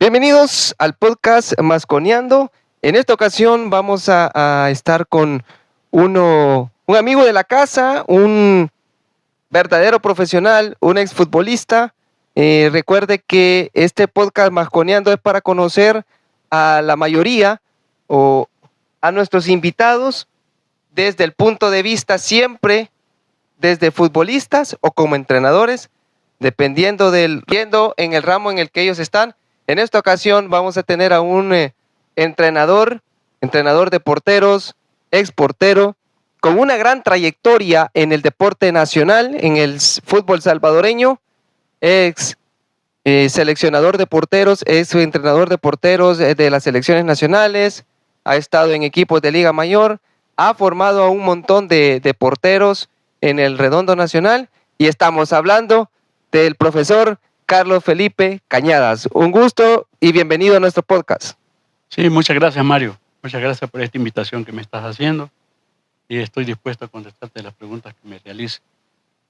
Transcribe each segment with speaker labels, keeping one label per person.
Speaker 1: Bienvenidos al podcast Masconeando. En esta ocasión vamos a estar con un amigo de la casa, un verdadero profesional, un exfutbolista. Recuerde que este podcast Masconeando es para conocer a la mayoría o a nuestros invitados desde el punto de vista siempre desde futbolistas o como entrenadores, dependiendo en el ramo en el que ellos están. En esta ocasión vamos a tener a un entrenador de porteros, ex portero, con una gran trayectoria en el deporte nacional, en el fútbol salvadoreño, ex seleccionador de porteros, es entrenador de porteros de las selecciones nacionales, ha estado en equipos de Liga Mayor, ha formado a un montón de porteros en el Redondo Nacional y estamos hablando del profesor Carlos Felipe Cañadas. Un gusto y bienvenido a nuestro podcast.
Speaker 2: Sí, muchas gracias, Mario. Muchas gracias por esta invitación que me estás haciendo y estoy dispuesto a contestarte las preguntas que me realices.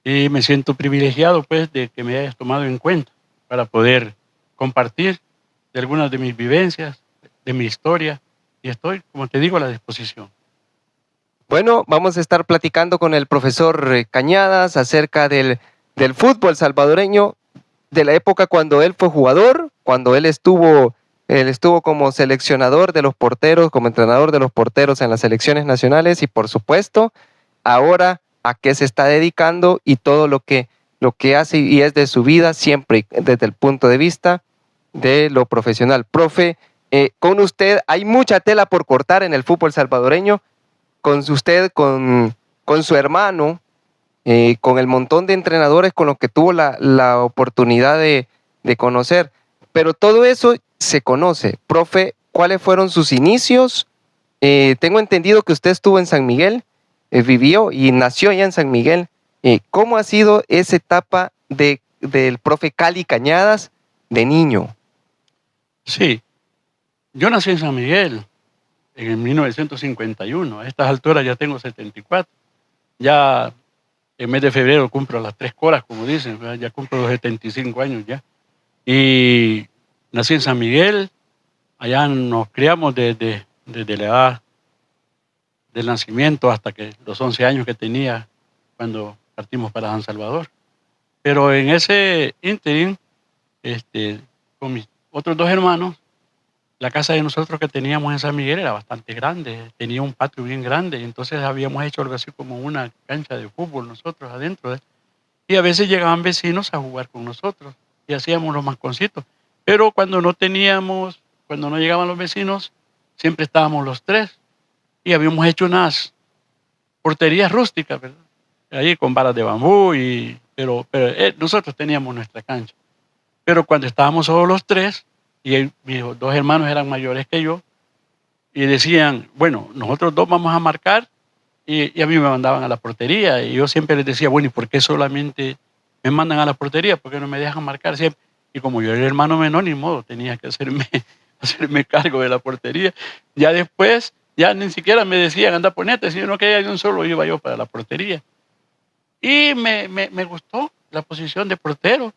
Speaker 2: Y me siento privilegiado, pues, de que me hayas tomado en cuenta para poder compartir de algunas de mis vivencias, de mi historia, y estoy, como te digo, a la disposición.
Speaker 1: Bueno, vamos a estar platicando con el profesor Cañadas acerca del fútbol salvadoreño, de la época cuando él fue jugador, cuando él estuvo como seleccionador de los porteros, como entrenador de los porteros en las selecciones nacionales y por supuesto, ahora a qué se está dedicando y todo lo que hace y es de su vida, siempre desde el punto de vista de lo profesional. Profe, con usted hay mucha tela por cortar en el fútbol salvadoreño, con usted, con su hermano, con el montón de entrenadores con los que tuvo la oportunidad de conocer. Pero todo eso se conoce. Profe, ¿cuáles fueron sus inicios? Tengo entendido que usted estuvo en San Miguel, vivió y nació allá en San Miguel. ¿Cómo ha sido esa etapa del profe Cali Cañadas de niño?
Speaker 2: Sí, yo nací en San Miguel en 1951. A estas alturas ya tengo 74. Ya en mes de febrero cumplo las 3 coras, como dicen, ¿verdad? Ya cumplo los 75 años ya. Y nací en San Miguel, allá nos criamos desde la edad del nacimiento hasta que los 11 años que tenía cuando partimos para San Salvador. Pero en ese ínterin, con mis otros 2 hermanos, la casa de nosotros que teníamos en San Miguel era bastante grande, tenía un patio bien grande, y entonces habíamos hecho algo así como una cancha de fútbol nosotros adentro. Y a veces llegaban vecinos a jugar con nosotros y hacíamos los masconcitos. Pero cuando no llegaban los vecinos, siempre estábamos los 3 y habíamos hecho unas porterías rústicas, ¿verdad? Ahí con varas de bambú, pero nosotros teníamos nuestra cancha. Pero cuando estábamos solo los 3, y mis 2 hermanos eran mayores que yo, y decían, bueno, nosotros 2 vamos a marcar, y a mí me mandaban a la portería, y yo siempre les decía, bueno, ¿y por qué solamente me mandan a la portería? ¿Por qué no me dejan marcar siempre? Y como yo era el hermano menor, ni modo, tenía que hacerme cargo de la portería. Ya después, ya ni siquiera me decían, anda, ponete, sino que hay un solo, iba yo para la portería. Y me gustó la posición de portero.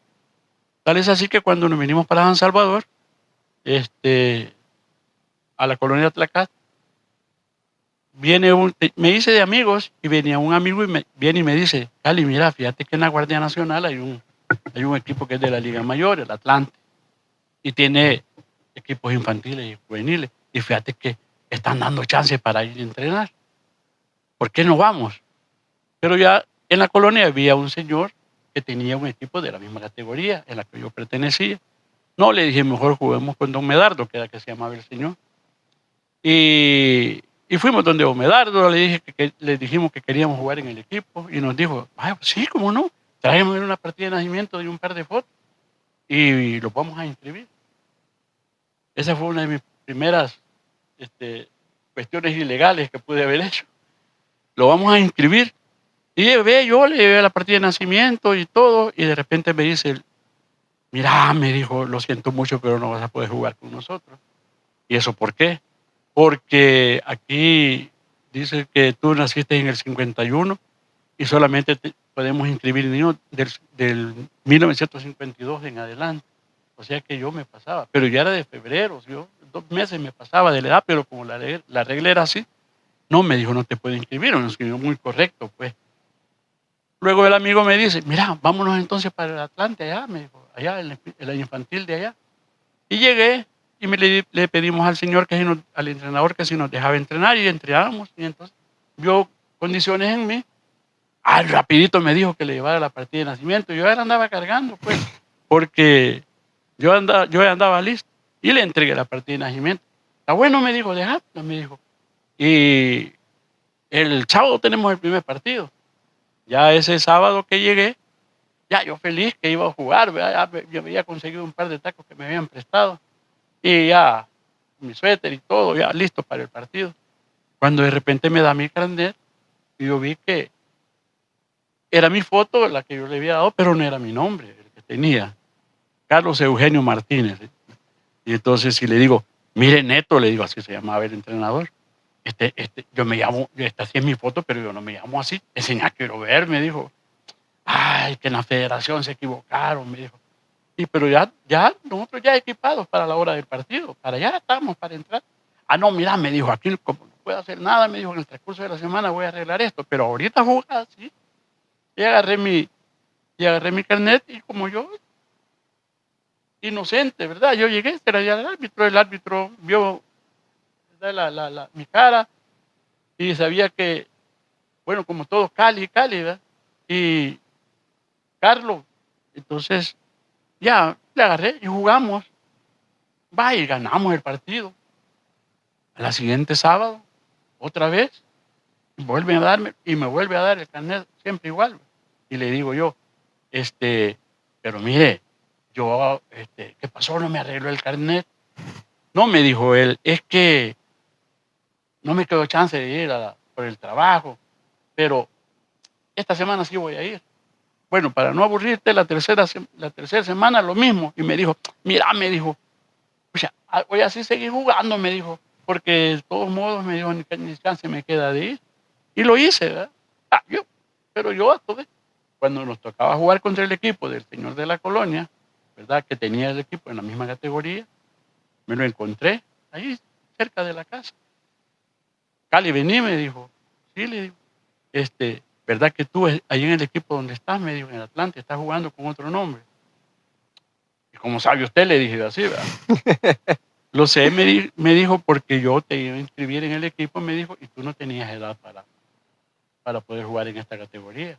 Speaker 2: Tal es así que cuando nos vinimos para San Salvador, a la colonia Tlacat, me hice de amigos y venía un amigo y viene y me dice, Cali, mira, fíjate que en la Guardia Nacional hay un equipo que es de la Liga Mayor, el Atlante, y tiene equipos infantiles y juveniles, y fíjate que están dando chance para ir a entrenar. ¿Por qué no vamos? Pero ya en la colonia había un señor que tenía un equipo de la misma categoría en la que yo pertenecía. No, le dije, mejor juguemos con don Medardo, que era que se llamaba el señor. Y fuimos donde don Medardo, le dijimos que queríamos jugar en el equipo, y nos dijo, pues sí, ¿cómo no? Tráigame una partida de nacimiento y un par de fotos, y los vamos a inscribir. Esa fue una de mis primeras cuestiones ilegales que pude haber hecho. Lo vamos a inscribir. Y yo le llevé la partida de nacimiento y todo, y de repente me dice, mira, me dijo, lo siento mucho, pero no vas a poder jugar con nosotros. ¿Y eso por qué? Porque aquí dice que tú naciste en el 51 y solamente podemos inscribir niños del 1952 en adelante. O sea que yo me pasaba, pero ya era de febrero, yo 2 meses me pasaba de la edad, pero como la regla era así, no, me dijo, no te puedo inscribir, me inscribió muy correcto, pues. Luego el amigo me dice, mira, vámonos entonces para el Atlante allá, me dijo, allá en la infantil de allá. Y llegué y le pedimos al señor, al entrenador, que si nos dejaba entrenar y entrenábamos. Y entonces vio condiciones en mí. Rapidito me dijo que le llevara la partida de nacimiento. Yo ya andaba cargando, pues, porque yo andaba listo. Y le entregué la partida de nacimiento. Está bueno, me dijo, déjalo, me dijo. Y el sábado tenemos el primer partido. Ya ese sábado que llegué, ya yo feliz que iba a jugar, ¿verdad? Ya yo había conseguido un par de tacos que me habían prestado. Y ya, mi suéter y todo, ya listo para el partido. Cuando de repente me da mi carnet, y yo vi que era mi foto la que yo le había dado, pero no era mi nombre, el que tenía. Carlos Eugenio Martínez. Y entonces si le digo, mire Neto, le digo, así se llamaba el entrenador. Yo me llamo, esta sí es mi foto, pero yo no me llamo así. Enseñá, quiero ver, me dijo. Ay, que en la federación se equivocaron, me dijo. Pero ya nosotros ya equipados para la hora del partido, para allá estamos, para entrar. No, mira, me dijo, aquí como no puedo hacer nada, me dijo, en el transcurso de la semana voy a arreglar esto, pero ahorita jugar, sí. Y agarré mi carnet y como yo, inocente, ¿verdad? Yo llegué, era ya el árbitro vio, ¿verdad? Mi cara y sabía que, bueno, como todo Cali, ¿verdad? Y Carlos, entonces ya le agarré y jugamos. Va, y ganamos el partido. A la siguiente sábado, otra vez, vuelve a darme y me vuelve a dar el carnet siempre igual. Y le digo yo, pero mire, yo, ¿qué pasó? No me arregló el carnet. No, me dijo él, es que no me quedó chance de ir por el trabajo, pero esta semana sí voy a ir. Bueno, para no aburrirte, la tercera semana lo mismo. Y me dijo, mira, me dijo, voy así seguir jugando, me dijo, porque de todos modos me dijo, ni chance me queda de ir. Y lo hice, ¿verdad? Pero yo, cuando nos tocaba jugar contra el equipo del señor de la colonia, ¿verdad? Que tenía el equipo en la misma categoría, me lo encontré ahí cerca de la casa. Cali, vení, me dijo. Sí, le digo, ¿verdad que tú ahí en el equipo donde estás, me dijo, en el Atlante, estás jugando con otro nombre? Y como sabe usted, le dije así, ¿verdad? Lo sé, me dijo, porque yo te iba a inscribir en el equipo, me dijo, y tú no tenías edad para poder jugar en esta categoría.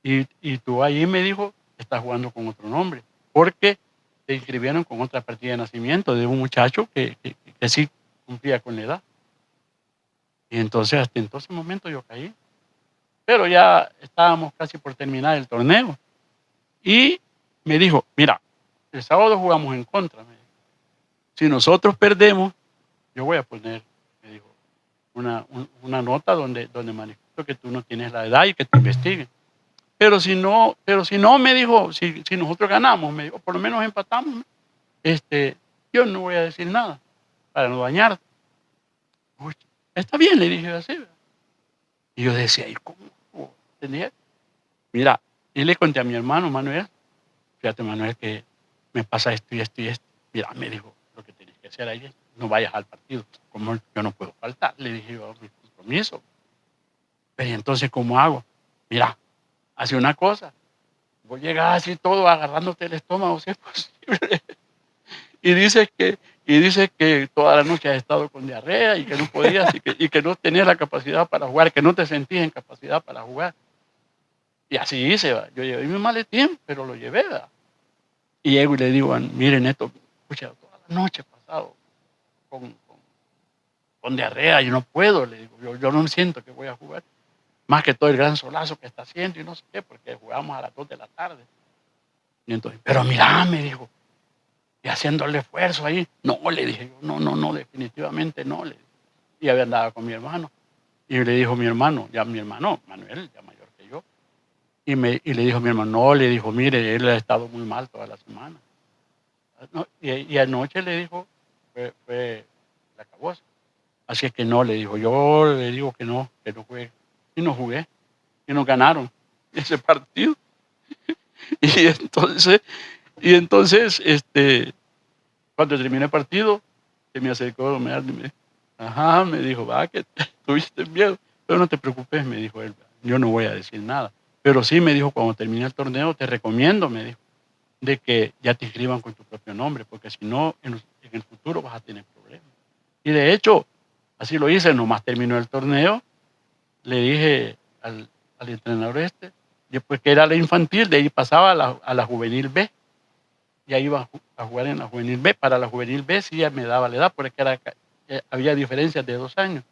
Speaker 2: Y tú ahí, me dijo, estás jugando con otro nombre, porque te inscribieron con otra partida de nacimiento de un muchacho que sí cumplía con la edad. Y entonces, hasta en ese momento yo caí. Pero ya estábamos casi por terminar el torneo. Y me dijo, mira, el sábado jugamos en contra. Me dijo. Si nosotros perdemos, yo voy a poner, me dijo, una nota donde manifiesto que tú no tienes la edad y que te investiguen. Pero si no, me dijo, si nosotros ganamos, me dijo, por lo menos empatamos, yo no voy a decir nada para no dañarte. Uy, está bien, le dije así. Y yo decía, ¿y cómo? ¿Entendía? Mira, y le conté a mi hermano Manuel, fíjate Manuel, que me pasa esto y esto y esto. Mira, me dijo, lo que tienes que hacer ahí es no vayas al partido. Como yo no puedo faltar, le dije yo, mi compromiso. Pero entonces, ¿cómo hago? Mira, hace una cosa, vos llegas así todo agarrándote el estómago, si es posible. Y dices que toda la noche has estado con diarrea y que no podías y que no tenías la capacidad para jugar, que no te sentías en capacidad para jugar. Y así hice, ¿va? Yo llevé mi maletín, pero lo llevé, ¿va? Y llego y le digo, miren Neto, escucha, toda la noche he pasado con diarrea, yo no puedo, le digo, yo no siento que voy a jugar. Más que todo el gran solazo que está haciendo y no sé qué, porque jugamos a las 2 de la tarde. Y entonces, pero mirá, me dijo, y haciendo el esfuerzo ahí. No, le dije, no, definitivamente no. Le dije. Y había andado con mi hermano. Y le dijo mi hermano, Manuel, ya mayor que yo. Y le dijo mi hermano, no, le dijo, mire, él ha estado muy mal toda la semana. No, y anoche le dijo, fue la cabosa. Así es que no, le dijo, yo le digo que no juegue. Y no jugué. Y nos ganaron ese partido. Y entonces Y entonces, cuando terminé el partido, se me acercó y me dijo, ajá, me dijo, va, que tuviste miedo, pero no te preocupes, me dijo él, yo no voy a decir nada. Pero sí me dijo, cuando termine el torneo, te recomiendo, me dijo, de que ya te inscriban con tu propio nombre, porque si no, en el futuro vas a tener problemas. Y de hecho, así lo hice, nomás terminó el torneo, le dije al entrenador después que era la infantil, de ahí pasaba a la juvenil B, ya iba a jugar en la juvenil B. Para la juvenil B sí ya me daba la edad, porque había diferencias de 2 años,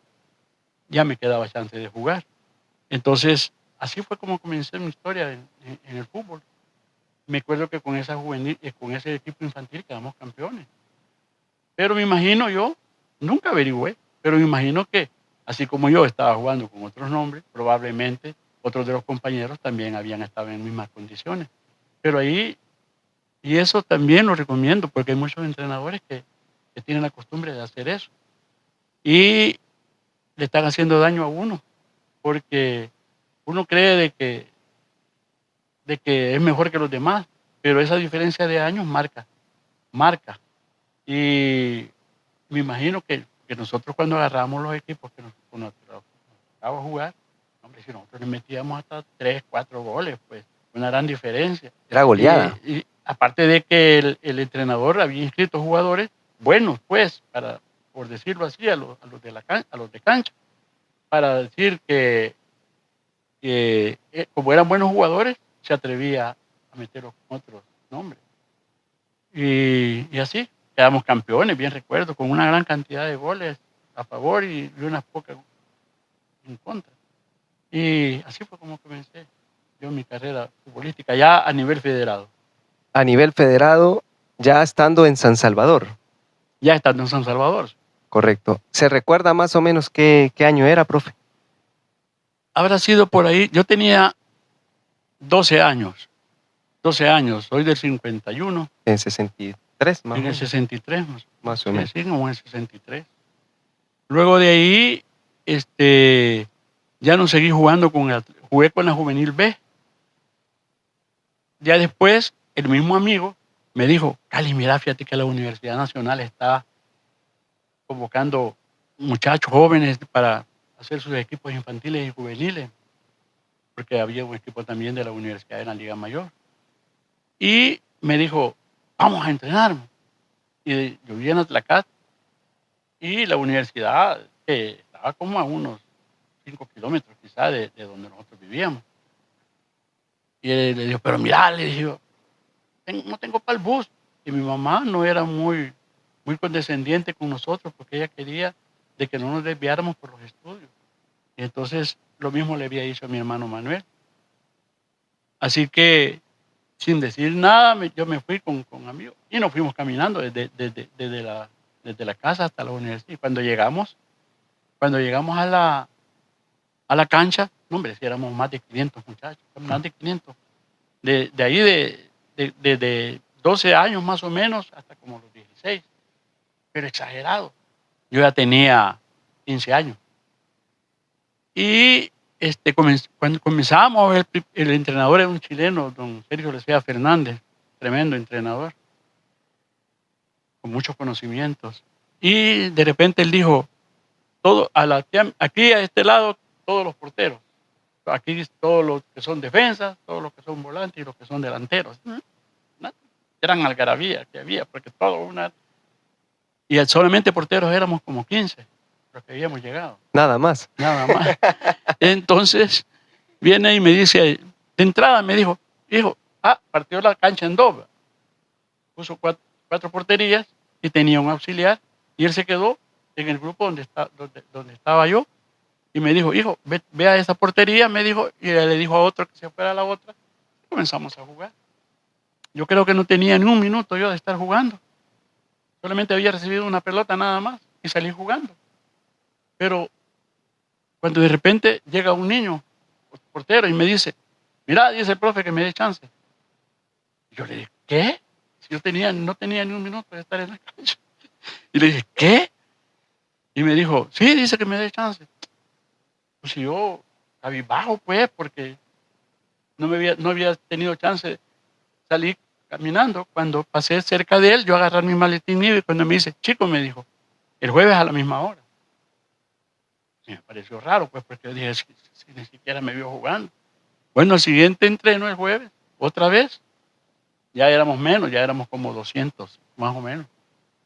Speaker 2: ya me quedaba chance de jugar. Entonces, así fue como comencé mi historia en el fútbol. Me acuerdo que con esa juvenil, con ese equipo infantil quedamos campeones. Pero me imagino yo, nunca averigüé, pero me imagino que así como yo estaba jugando con otros nombres, probablemente otros de los compañeros también habían estado en mismas condiciones. Pero ahí, y eso también lo recomiendo, porque hay muchos entrenadores que tienen la costumbre de hacer eso. Y le están haciendo daño a uno, porque uno cree de que es mejor que los demás, pero esa diferencia de años marca. Y me imagino que nosotros cuando agarramos los equipos que nos tocaba jugar, hombre, si nosotros le metíamos hasta 3, 4 goles, pues una gran diferencia.
Speaker 1: Era goleada.
Speaker 2: Y aparte de que el entrenador había inscrito jugadores buenos, pues, por decirlo así, a los de cancha, para decir que como eran buenos jugadores, se atrevía a meterlos con otros nombres. Y así, quedamos campeones, bien recuerdo, con una gran cantidad de goles a favor y unas pocas en contra. Y así fue como comencé yo mi carrera futbolística, ya a nivel federado.
Speaker 1: A nivel federado, ya estando en San Salvador.
Speaker 2: Ya estando en San Salvador.
Speaker 1: Correcto. ¿Se recuerda más o menos qué año era, profe?
Speaker 2: Habrá sido por ahí, yo tenía 12 años, soy del 51.
Speaker 1: En 63, más o
Speaker 2: En el
Speaker 1: menos.
Speaker 2: 63,
Speaker 1: Más o menos.
Speaker 2: Sí, como en el 63. Luego de ahí, ya no seguí jugando jugué con la juvenil B. Ya después, el mismo amigo me dijo, Cali, mira, fíjate que la Universidad Nacional está convocando muchachos jóvenes para hacer sus equipos infantiles y juveniles, porque había un equipo también de la universidad en la Liga Mayor. Y me dijo, vamos a entrenarme. Y yo vivía en Atlacat y la universidad estaba como a unos 5 kilómetros quizá de donde nosotros vivíamos. Y él le dijo, pero mira, le dijo, no tengo para el bus. Y mi mamá no era muy condescendiente con nosotros, porque ella quería de que no nos desviáramos por los estudios. Y entonces lo mismo le había dicho a mi hermano Manuel. Así que sin decir nada, yo me fui con amigos y nos fuimos caminando desde la casa hasta la universidad. Y cuando llegamos a la cancha, no, hombre, si éramos más de 500 muchachos, más de 500. De ahí de 12 años más o menos hasta como los 16, pero exagerado. Yo ya tenía 15 años. Y cuando comenzamos, el entrenador era un chileno, don Sergio Lecea Fernández, tremendo entrenador, con muchos conocimientos. Y de repente él dijo, aquí a este lado, todos los porteros. Aquí todos los que son defensas, todos los que son volantes y los que son delanteros. Eran algarabía que había, porque y solamente porteros éramos como 15 los que habíamos llegado.
Speaker 1: Nada más.
Speaker 2: Nada más. Entonces viene y me dice, de entrada me dijo, hijo, partió la cancha en dos. Puso cuatro porterías y tenía un auxiliar y él se quedó en el grupo donde estaba yo y me dijo, hijo, ve a esa portería, me dijo, y le dijo a otro que se fuera a la otra. Y comenzamos a jugar. Yo creo que no tenía ni un minuto yo de estar jugando. Solamente había recibido una pelota nada más y salí jugando. Pero cuando de repente llega un niño, portero, y me dice, mira, dice el profe que me dé chance. Yo le dije, ¿qué? Si yo no tenía ni un minuto de estar en la cancha. Y le dije, ¿qué? Y me dijo, sí, dice que me dé chance. Pues yo, cabizbajo, pues, porque no había tenido chance. Salí caminando. Cuando pasé cerca de él, yo agarré mi maletín y cuando me dice, chico, me dijo, el jueves a la misma hora. Y me pareció raro, pues, porque yo dije, si ni siquiera me vio jugando. Bueno, el siguiente entreno el jueves, otra vez, ya éramos menos, ya éramos como 200, más o menos.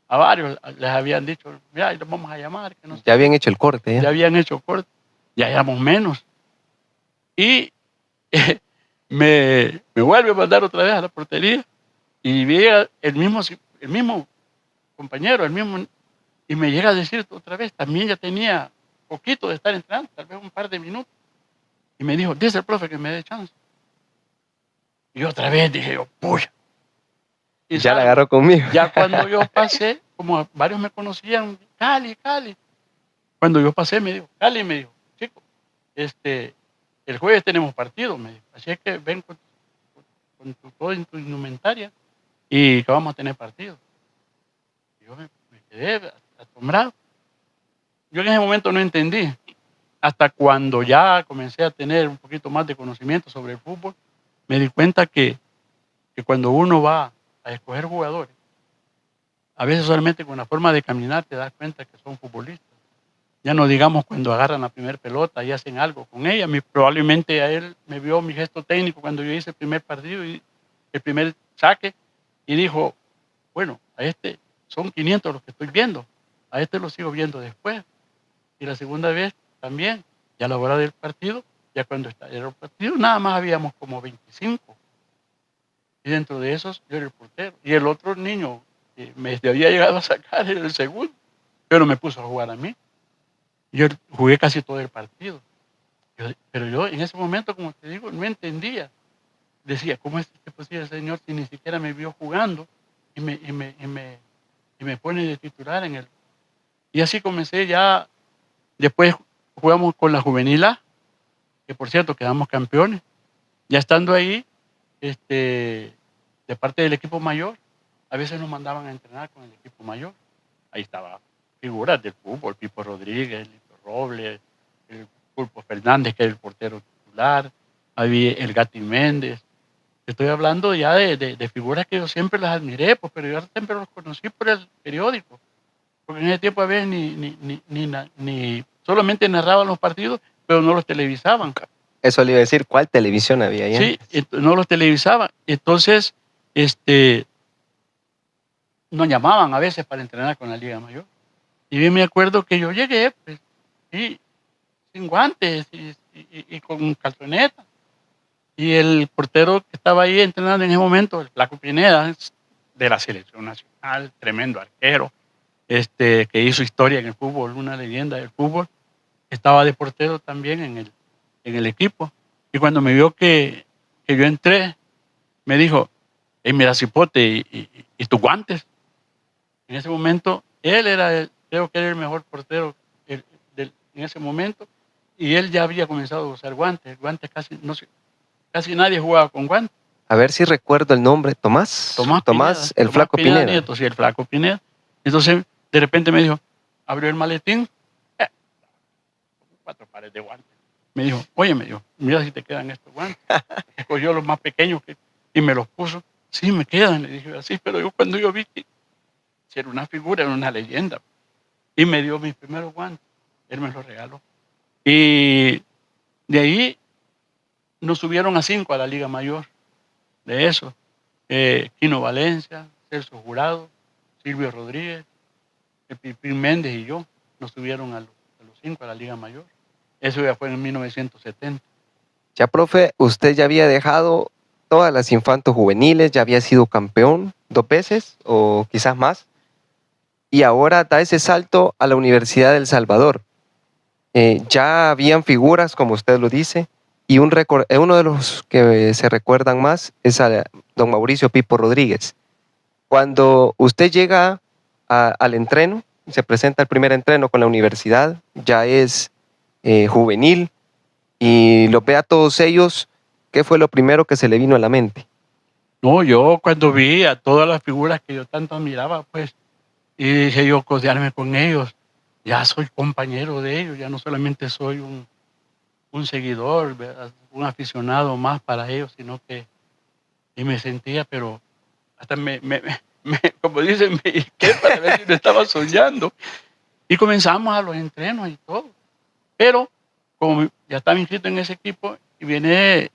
Speaker 2: A varios les habían dicho, mira, los vamos a llamar. Que no sé
Speaker 1: Ya habían hecho el corte.
Speaker 2: ya habían hecho corte, ya éramos menos. Y me vuelve a mandar otra vez a la portería y llega el mismo compañero, y me llega a decir otra vez, también ya tenía poquito de estar entrando, tal vez un par de minutos. Y me dijo, dice el profe que me dé chance. Y otra vez dije yo, puya. Y
Speaker 1: Ya la agarró conmigo.
Speaker 2: ya cuando yo pasé, como varios me conocían, Cali. Cuando yo pasé, me dijo, Cali, me dijo, chico, el jueves tenemos partido, me dijo. Así es que ven con toda tu indumentaria y que vamos a tener partido. Y yo me quedé asombrado. Yo en ese momento no entendí. Hasta cuando ya comencé a tener un poquito más de conocimiento sobre el fútbol, me di cuenta que cuando uno va a escoger jugadores, a veces solamente con la forma de caminar te das cuenta que son futbolistas. Ya no digamos cuando agarran la primera pelota y hacen algo con ella. Probablemente a él me vio mi gesto técnico cuando yo hice el primer partido y el primer saque y dijo, bueno, a este son 500 los que estoy viendo, a este lo sigo viendo después. Y la segunda vez también, ya a la hora del partido, ya cuando era el partido, nada más habíamos como 25. Y dentro de esos yo era el portero. Y el otro niño que me había llegado a sacar era el segundo, pero me puso a jugar a mí. Yo jugué casi todo el partido. Pero yo en ese momento, como te digo, no entendía. Decía, ¿cómo es posible el señor si ni siquiera me vio jugando y me pone de titular en el... Y así comencé ya. Después jugamos con la Juvenil A, que por cierto quedamos campeones. Ya estando ahí, de parte del equipo mayor, a veces nos mandaban a entrenar con el equipo mayor. Ahí estaba figuras del fútbol, Pipo Rodríguez, Lito Robles, el Pulpo Fernández, que era el portero titular, había el Gati Méndez. Estoy hablando ya de figuras que yo siempre las admiré, pues, pero yo siempre los conocí por el periódico. Porque en ese tiempo a veces ni solamente narraban los partidos, pero no los televisaban.
Speaker 1: Eso le iba a decir, ¿cuál televisión había allá?
Speaker 2: Sí, no los televisaban. Entonces, nos llamaban a veces para entrenar con la Liga Mayor. Y bien me acuerdo que yo llegué, pues, sí, sin guantes y con calzoneta. Y el portero que estaba ahí entrenando en ese momento, el Flaco Pineda, de la selección nacional, tremendo arquero, que hizo historia en el fútbol, una leyenda del fútbol, estaba de portero también en el equipo. Y cuando me vio que yo entré, me dijo, hey, mira, cipote, ¿y tus guantes? En ese momento, él creo que era el mejor portero en ese momento, y él ya había comenzado a usar guantes. Guantes casi nadie jugaba con guantes.
Speaker 1: A ver si recuerdo el nombre. Tomás, el Flaco Pineda.
Speaker 2: Nieto, sí, el Flaco Pineda. Entonces, de repente me dijo, abrió el maletín, 4 pares de guantes. Me dijo, oye, mira si te quedan estos guantes. Escogió los más pequeños y me los puso. Sí, me quedan, le dije así, pero yo cuando yo vi que era una figura, era una leyenda. Y me dio mis primeros guantes. Él me los regaló. Y de ahí nos subieron a 5 a la Liga Mayor. De eso, Quino Valencia, Celso Jurado, Silvio Rodríguez, Pipín Méndez y yo nos subieron a los 5 a la Liga Mayor. Eso ya fue en 1970.
Speaker 1: Ya, profe, usted ya había dejado todas las infantos juveniles, ya había sido campeón 2 veces o quizás más, y ahora da ese salto a la Universidad del Salvador. Ya habían figuras, como usted lo dice, y uno de los que se recuerdan más es a don Mauricio Pipo Rodríguez. Cuando usted llega al entreno, se presenta el primer entreno con la universidad, ya es juvenil, y los ve a todos ellos, ¿qué fue lo primero que se le vino a la mente?
Speaker 2: No, yo cuando vi a todas las figuras que yo tanto admiraba, pues, y dije yo, codearme con ellos, ya soy compañero de ellos, ya no solamente soy un seguidor, ¿verdad? Un aficionado más para ellos, sino que y me sentía, pero hasta como dicen, me hinqué para ver si no estaba soñando. Y comenzamos a los entrenos y todo. Pero como ya estaba inscrito en ese equipo, y viene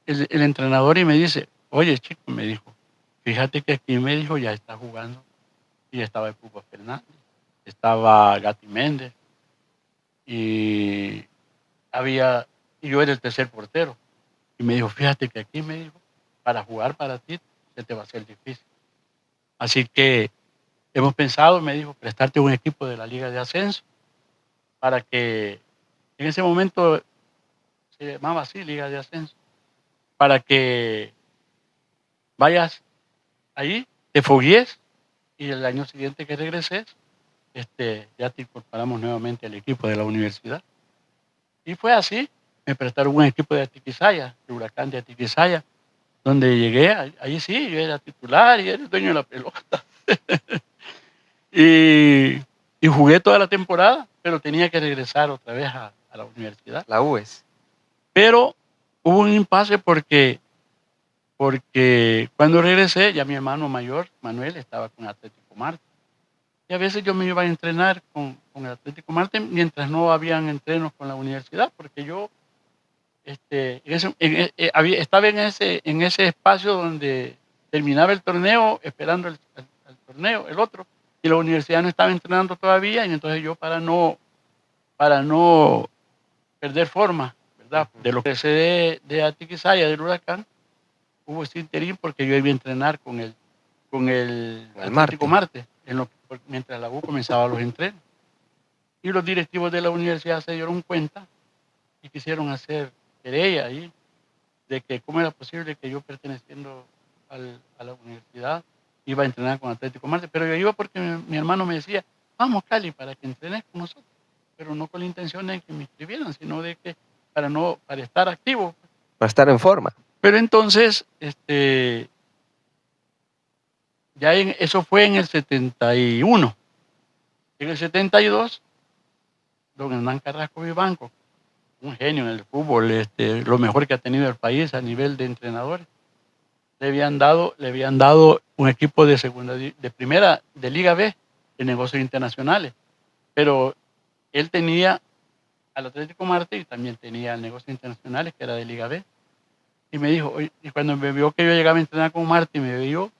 Speaker 2: el entrenador y me dice, oye, chico, me dijo, fíjate que aquí, me dijo, ya está jugando. Y estaba el Pupo Fernández, estaba Gatti Méndez, y yo era el tercer portero. Y me dijo, fíjate que aquí, me dijo, para jugar para ti se te va a hacer difícil. Así que hemos pensado, me dijo, prestarte un equipo de la Liga de Ascenso para que en ese momento se llamaba así, Liga de Ascenso, para que vayas ahí, te foguees y el año siguiente que regreses, ya te incorporamos nuevamente al equipo de la universidad. Y fue así, me prestaron un equipo de Atiquizaya, el Huracán de Atiquizaya, donde llegué, ahí sí, yo era titular y era el dueño de la pelota. y jugué toda la temporada, pero tenía que regresar otra vez a la universidad.
Speaker 1: La UES.
Speaker 2: Pero hubo un impasse porque cuando regresé, ya mi hermano mayor, Manuel, estaba con Atlético Marte. Y a veces yo me iba a entrenar con el Atlético Marte mientras no habían entrenos con la universidad, porque yo estaba en ese espacio donde terminaba el torneo, esperando el torneo, el otro, y la universidad no estaba entrenando todavía, y entonces yo para no perder forma, ¿verdad? De lo que sé de Atiquizaya, del Huracán, hubo ese interín porque yo iba a entrenar con el Atlético Marte mientras la U comenzaba los entrenos. Y los directivos de la universidad se dieron cuenta y quisieron hacer querella ahí de que cómo era posible que yo, perteneciendo a la universidad, iba a entrenar con Atlético Marte. Pero yo iba porque mi hermano me decía, vamos, Cali, para que entrenes con nosotros, pero no con la intención de que me inscribieran, sino de que para estar activo.
Speaker 1: Para estar en forma.
Speaker 2: Pero entonces, eso fue en el 71. En el 72, don Hernán Carrasco Vivanco, un genio en el fútbol, lo mejor que ha tenido el país a nivel de entrenadores, le habían dado un equipo de primera, de Liga B, de negocios internacionales. Pero él tenía al Atlético Marte y también tenía negocios internacionales, que era de Liga B. Y me dijo, y cuando me vio que yo llegaba a entrenar con Marte, me vio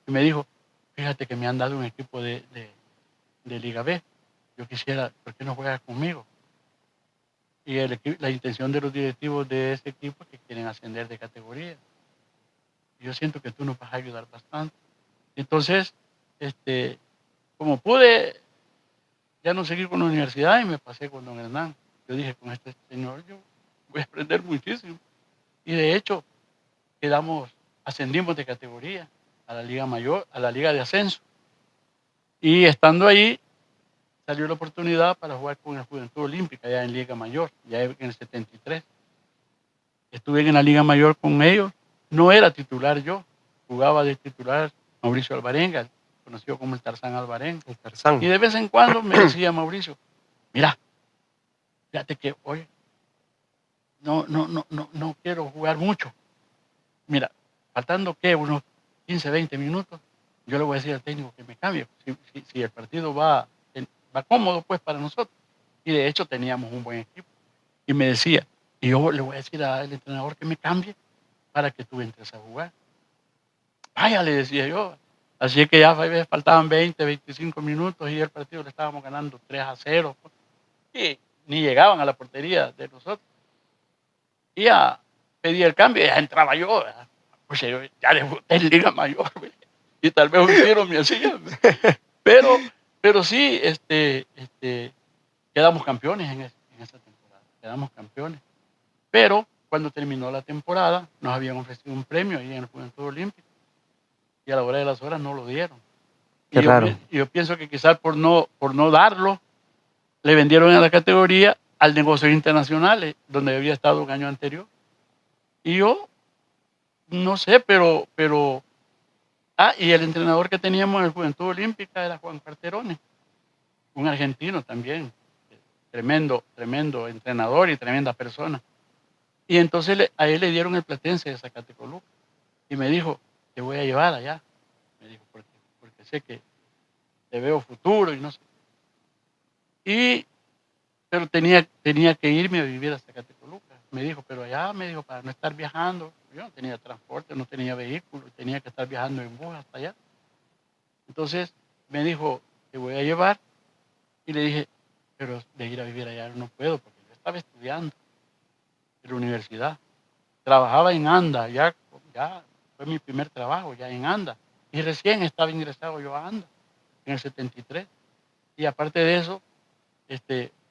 Speaker 2: y me dijo, fíjate que me han dado un equipo de Liga B. Yo quisiera, ¿por qué no juegas conmigo? Y la intención de los directivos de ese equipo es que quieren ascender de categoría. Yo siento que tú nos vas a ayudar bastante. Entonces, como pude ya no seguir con la universidad, y me pasé con don Hernán. Yo dije, con este señor yo voy a aprender muchísimo. Y de hecho, ascendimos de categoría a la Liga Mayor, a la Liga de Ascenso. Y estando ahí, salió la oportunidad para jugar con la Juventud Olímpica, ya en Liga Mayor, ya en el 73. Estuve en la Liga Mayor con ellos. No era titular yo, jugaba de titular Mauricio Alvarenga, conocido como el Tarzán Alvarenga.
Speaker 1: El Tarzán.
Speaker 2: Y de vez en cuando me decía Mauricio, mira, fíjate que hoy no quiero jugar mucho. Mira, faltando unos 15, 20 minutos, yo le voy a decir al técnico que me cambie, si el partido va cómodo pues para nosotros. Y de hecho teníamos un buen equipo. Y me decía, y yo le voy a decir al entrenador que me cambie para que tú entres a jugar. Vaya, le decía yo. Así que ya faltaban 20, 25 minutos y el partido le estábamos ganando 3-0. Y ni llegaban a la portería de nosotros. Y ya pedí el cambio y ya entraba yo. Pues yo ya debuté en Liga Mayor. Y tal vez un tiro me hacía. Pero sí, quedamos campeones en esa temporada. Quedamos campeones. Pero cuando terminó la temporada, nos habían ofrecido un premio ahí en el Juventud Olímpica. Y a la hora de las horas no lo dieron.
Speaker 1: Qué raro.
Speaker 2: Yo pienso que quizás por no darlo, le vendieron a la categoría al negocios internacionales, donde había estado un año anterior. Y yo, no sé, pero y el entrenador que teníamos en el Juventud Olímpica era Juan Carterone, un argentino también, tremendo entrenador y tremenda persona. Y entonces a él le dieron el Platense de Zacatecoluca y me dijo, te voy a llevar allá. porque sé que te veo futuro y no sé. Pero tenía que irme a vivir a Zacatecoluca. Me dijo, pero allá, me dijo, para no estar viajando, yo no tenía transporte, no tenía vehículo, tenía que estar viajando en bus hasta allá. Entonces me dijo, te voy a llevar, y le dije, pero de ir a vivir allá no puedo, porque yo estaba estudiando en la universidad. Trabajaba en ANDA, ya fue mi primer trabajo, ya en ANDA. Y recién estaba ingresado yo a ANDA, en el 73. Y aparte de eso,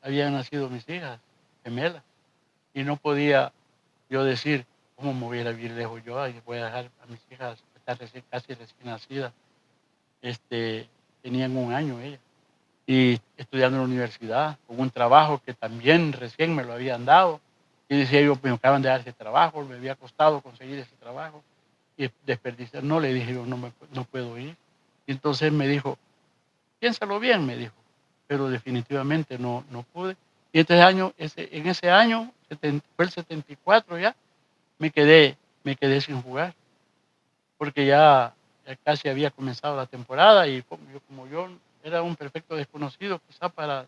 Speaker 2: habían nacido mis hijas gemelas. Y no podía yo decir, ¿cómo me voy a ir a vivir lejos yo? Y voy a dejar a mis hijas, que están casi recién nacidas. Tenían 1 año ellas. Y estudiando en la universidad, con un trabajo que también recién me lo habían dado. Y decía yo, me acaban de dar ese trabajo, me había costado conseguir ese trabajo. Y desperdiciar, no, le dije yo, no puedo ir. Y entonces me dijo, piénsalo bien, me dijo, pero definitivamente no pude. Y en ese año, fue el 74 ya, me quedé sin jugar, porque ya casi había comenzado la temporada y como yo era un perfecto desconocido, quizá para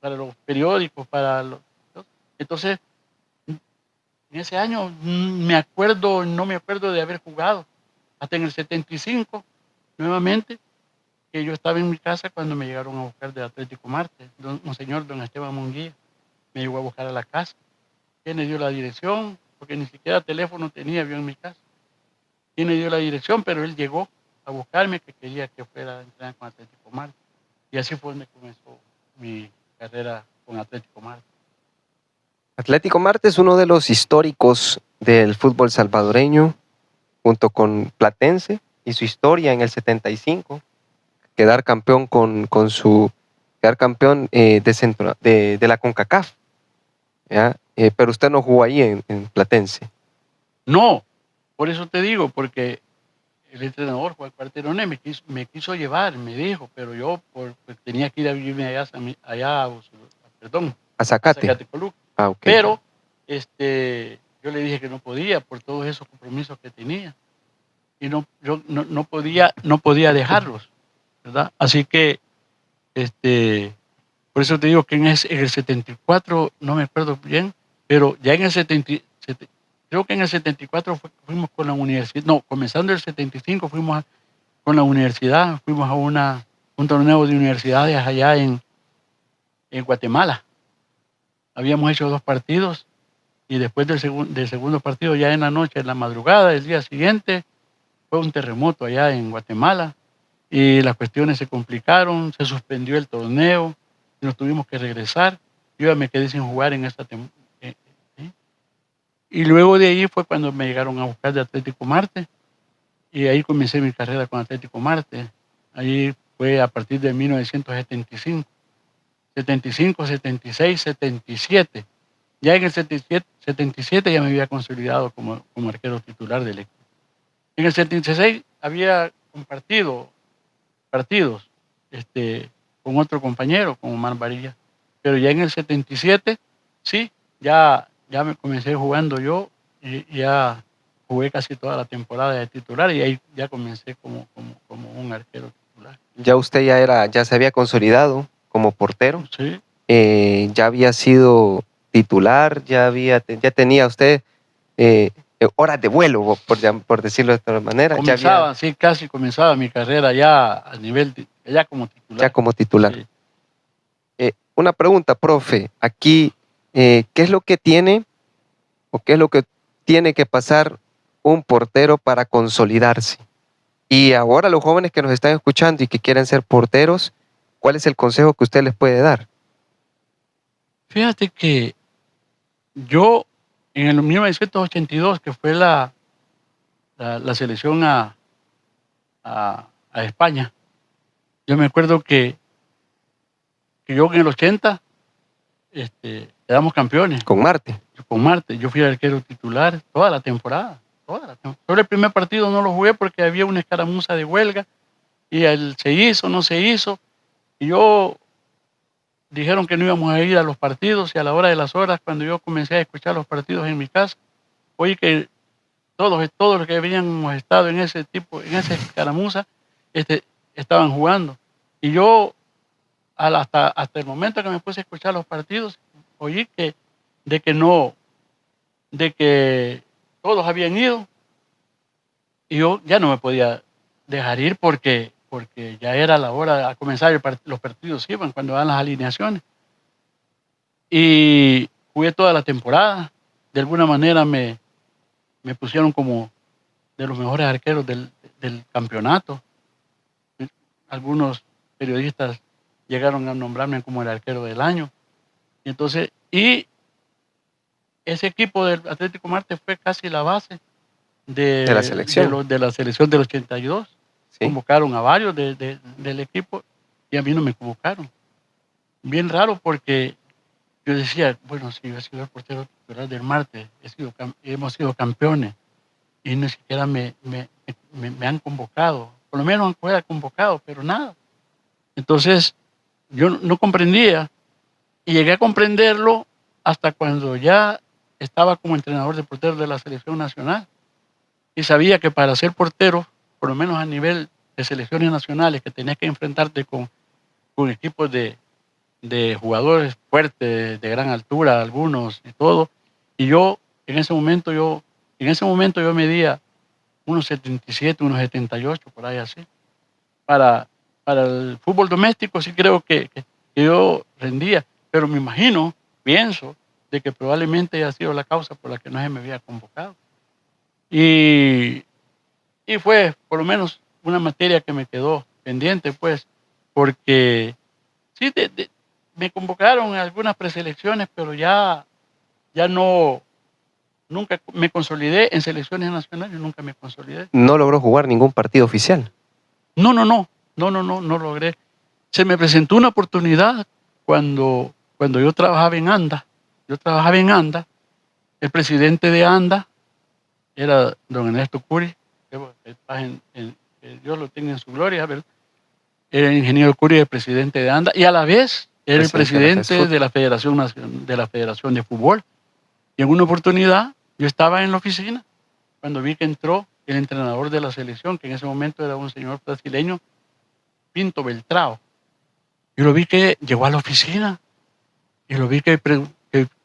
Speaker 2: los periódicos, entonces en ese año no me acuerdo de haber jugado. Hasta en el 75, nuevamente, que yo estaba en mi casa cuando me llegaron a buscar de Atlético Marte. Un señor, don Esteban Munguía, me llegó a buscar a la casa. ¿Quién le dio la dirección? Porque ni siquiera teléfono tenía yo en mi casa. ¿Quién le dio la dirección? Pero él llegó a buscarme, que quería que fuera a entrenar con Atlético Marte. Y así fue donde comenzó mi carrera con Atlético Marte.
Speaker 1: Atlético Marte es uno de los históricos del fútbol salvadoreño, junto con Platense y su historia en el 75, quedar campeón quedar campeón de la CONCACAF, ¿ya? Pero usted no jugó ahí en Platense.
Speaker 2: No, por eso te digo, porque el entrenador Juan Cuarterone me quiso llevar, me dijo, pero yo pues tenía que ir a vivirme allá
Speaker 1: A Zacate.
Speaker 2: Zacatecoluca.
Speaker 1: Okay.
Speaker 2: Pero yo le dije que no podía por todos esos compromisos que tenía. Y yo no podía dejarlos, ¿verdad? Así que, por eso te digo que en el 74, no me acuerdo bien, pero ya en el 77, creo que en el 74 fuimos con la universidad, no, comenzando el 75 fuimos con la universidad, fuimos a un torneo de universidades allá en Guatemala. Habíamos hecho 2 partidos y después del segundo partido, ya en la noche, en la madrugada, el día siguiente, fue un terremoto allá en Guatemala y las cuestiones se complicaron, se suspendió el torneo y nos tuvimos que regresar. Yo ya me quedé sin jugar en esta temporada. Y luego de ahí fue cuando me llegaron a buscar de Atlético Marte y ahí comencé mi carrera con Atlético Marte. Ahí fue a partir de 1975, 75, 76, 77. Ya en el 77 ya me había consolidado como arquero titular del equipo. En el 76 había compartido partidos con otro compañero, con Omar Varilla. Pero ya en el 77, sí, ya me comencé jugando yo y ya jugué casi toda la temporada de titular y ahí ya comencé como un arquero titular.
Speaker 1: Ya usted ya se había consolidado como portero.
Speaker 2: Sí.
Speaker 1: Ya había sido titular, ya tenía usted horas de vuelo, por decirlo de otra manera.
Speaker 2: Casi comenzaba mi carrera ya a nivel, ya como titular.
Speaker 1: Ya como titular.
Speaker 2: Sí.
Speaker 1: Una pregunta, profe, aquí, ¿qué es lo que tiene o qué es lo que tiene que pasar un portero para consolidarse? Y ahora los jóvenes que nos están escuchando y que quieren ser porteros, ¿cuál es el consejo que usted les puede dar?
Speaker 2: Fíjate que yo en el 1982, que fue la selección a España, yo me acuerdo que yo en el 80 quedamos campeones.
Speaker 1: Con Marte.
Speaker 2: Con Marte. Yo fui arquero titular toda la temporada. Solo el primer partido no lo jugué porque había una escaramuza de huelga y se hizo, no se hizo. Y dijeron que no íbamos a ir a los partidos y a la hora de las horas, cuando yo comencé a escuchar los partidos en mi casa, oí que todos los que habíamos estado en esa escaramuza, estaban jugando. Y yo, hasta el momento que me puse a escuchar los partidos, oí de que todos habían ido, y yo ya no me podía dejar ir porque ya era la hora a comenzar los partidos iban cuando dan las alineaciones. Y jugué toda la temporada. De alguna manera me pusieron como de los mejores arqueros del campeonato. Algunos periodistas llegaron a nombrarme como el arquero del año. Y entonces, ese equipo del Atlético Marte fue casi la base de
Speaker 1: la selección.
Speaker 2: De la selección del 82.
Speaker 1: Sí.
Speaker 2: Convocaron a varios del equipo y a mí no me convocaron. Bien raro porque yo decía, bueno, si yo he sido el portero titular del Marte, hemos sido campeones y ni siquiera me han convocado. Por lo menos han convocado, pero nada. Entonces, yo no comprendía y llegué a comprenderlo hasta cuando ya estaba como entrenador de porteros de la selección nacional y sabía que para ser portero, por lo menos a nivel de selecciones nacionales, que tenías que enfrentarte con equipos de jugadores fuertes, de gran altura, algunos y todo. Y yo, en ese momento yo medía unos 77, unos 78, por ahí así. Para el fútbol doméstico sí creo que yo rendía, pero me pienso, de que probablemente haya sido la causa por la que no se me había convocado. Y fue por lo menos una materia que me quedó pendiente, pues, porque sí, me convocaron en algunas preselecciones, pero ya no, nunca me consolidé en selecciones nacionales, nunca me consolidé.
Speaker 1: ¿No logró jugar ningún partido oficial?
Speaker 2: No logré. Se me presentó una oportunidad cuando yo trabajaba en ANDA. El presidente de ANDA era don Ernesto Curi, Dios lo tenga en su gloria, ¿verdad? Era el ingeniero Curi, el presidente de ANDA, y a la vez era el presidente de la Federación de Fútbol. Y en una oportunidad yo estaba en la oficina cuando vi que entró el entrenador de la selección, que en ese momento era un señor brasileño, Pinto Beltrao. Yo lo vi que llegó a la oficina y lo vi que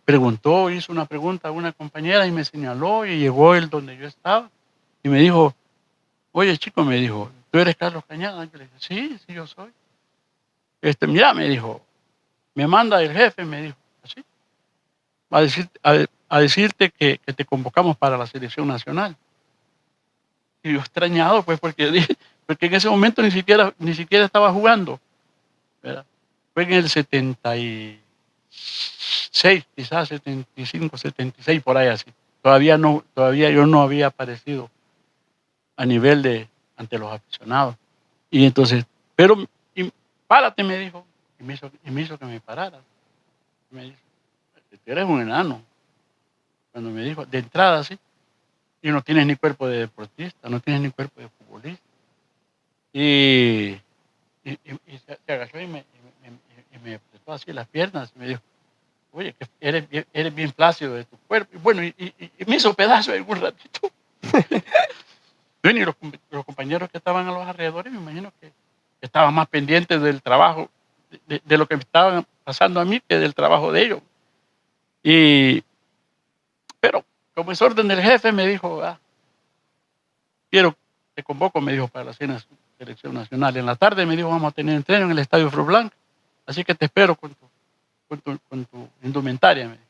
Speaker 2: preguntó, hizo una pregunta a una compañera y me señaló y llegó él donde yo estaba y me dijo, oye chico, me dijo, ¿tú eres Carlos Cañada? Yo le dije, sí, yo soy. Mira, me dijo, me manda el jefe, me dijo, así, a decirte que te convocamos para la selección nacional. Y yo extrañado, pues, porque en ese momento ni siquiera estaba jugando, ¿verdad? Fue en el 76, quizás 75, 76, por ahí así. Todavía yo no había aparecido a nivel ante los aficionados. Y entonces, párate, me dijo, y me hizo que me parara. Me dijo, tú eres un enano. Cuando me dijo, de entrada, sí, y no tienes ni cuerpo de deportista, no tienes ni cuerpo de futbolista. Y se agachó y me apretó así las piernas y me dijo, oye, que eres bien flácido de tu cuerpo. Y bueno, y me hizo pedazo en un ratito. Bueno, y los compañeros que estaban a los alrededores, me imagino que estaban más pendientes del trabajo, de lo que me estaban pasando a mí, que del trabajo de ellos. Pero como es orden del jefe, me dijo, te convoco, me dijo, para la selección nacional. En la tarde me dijo, vamos a tener entreno en el Estadio Froblanc, así que te espero con tu indumentaria. Me dijo.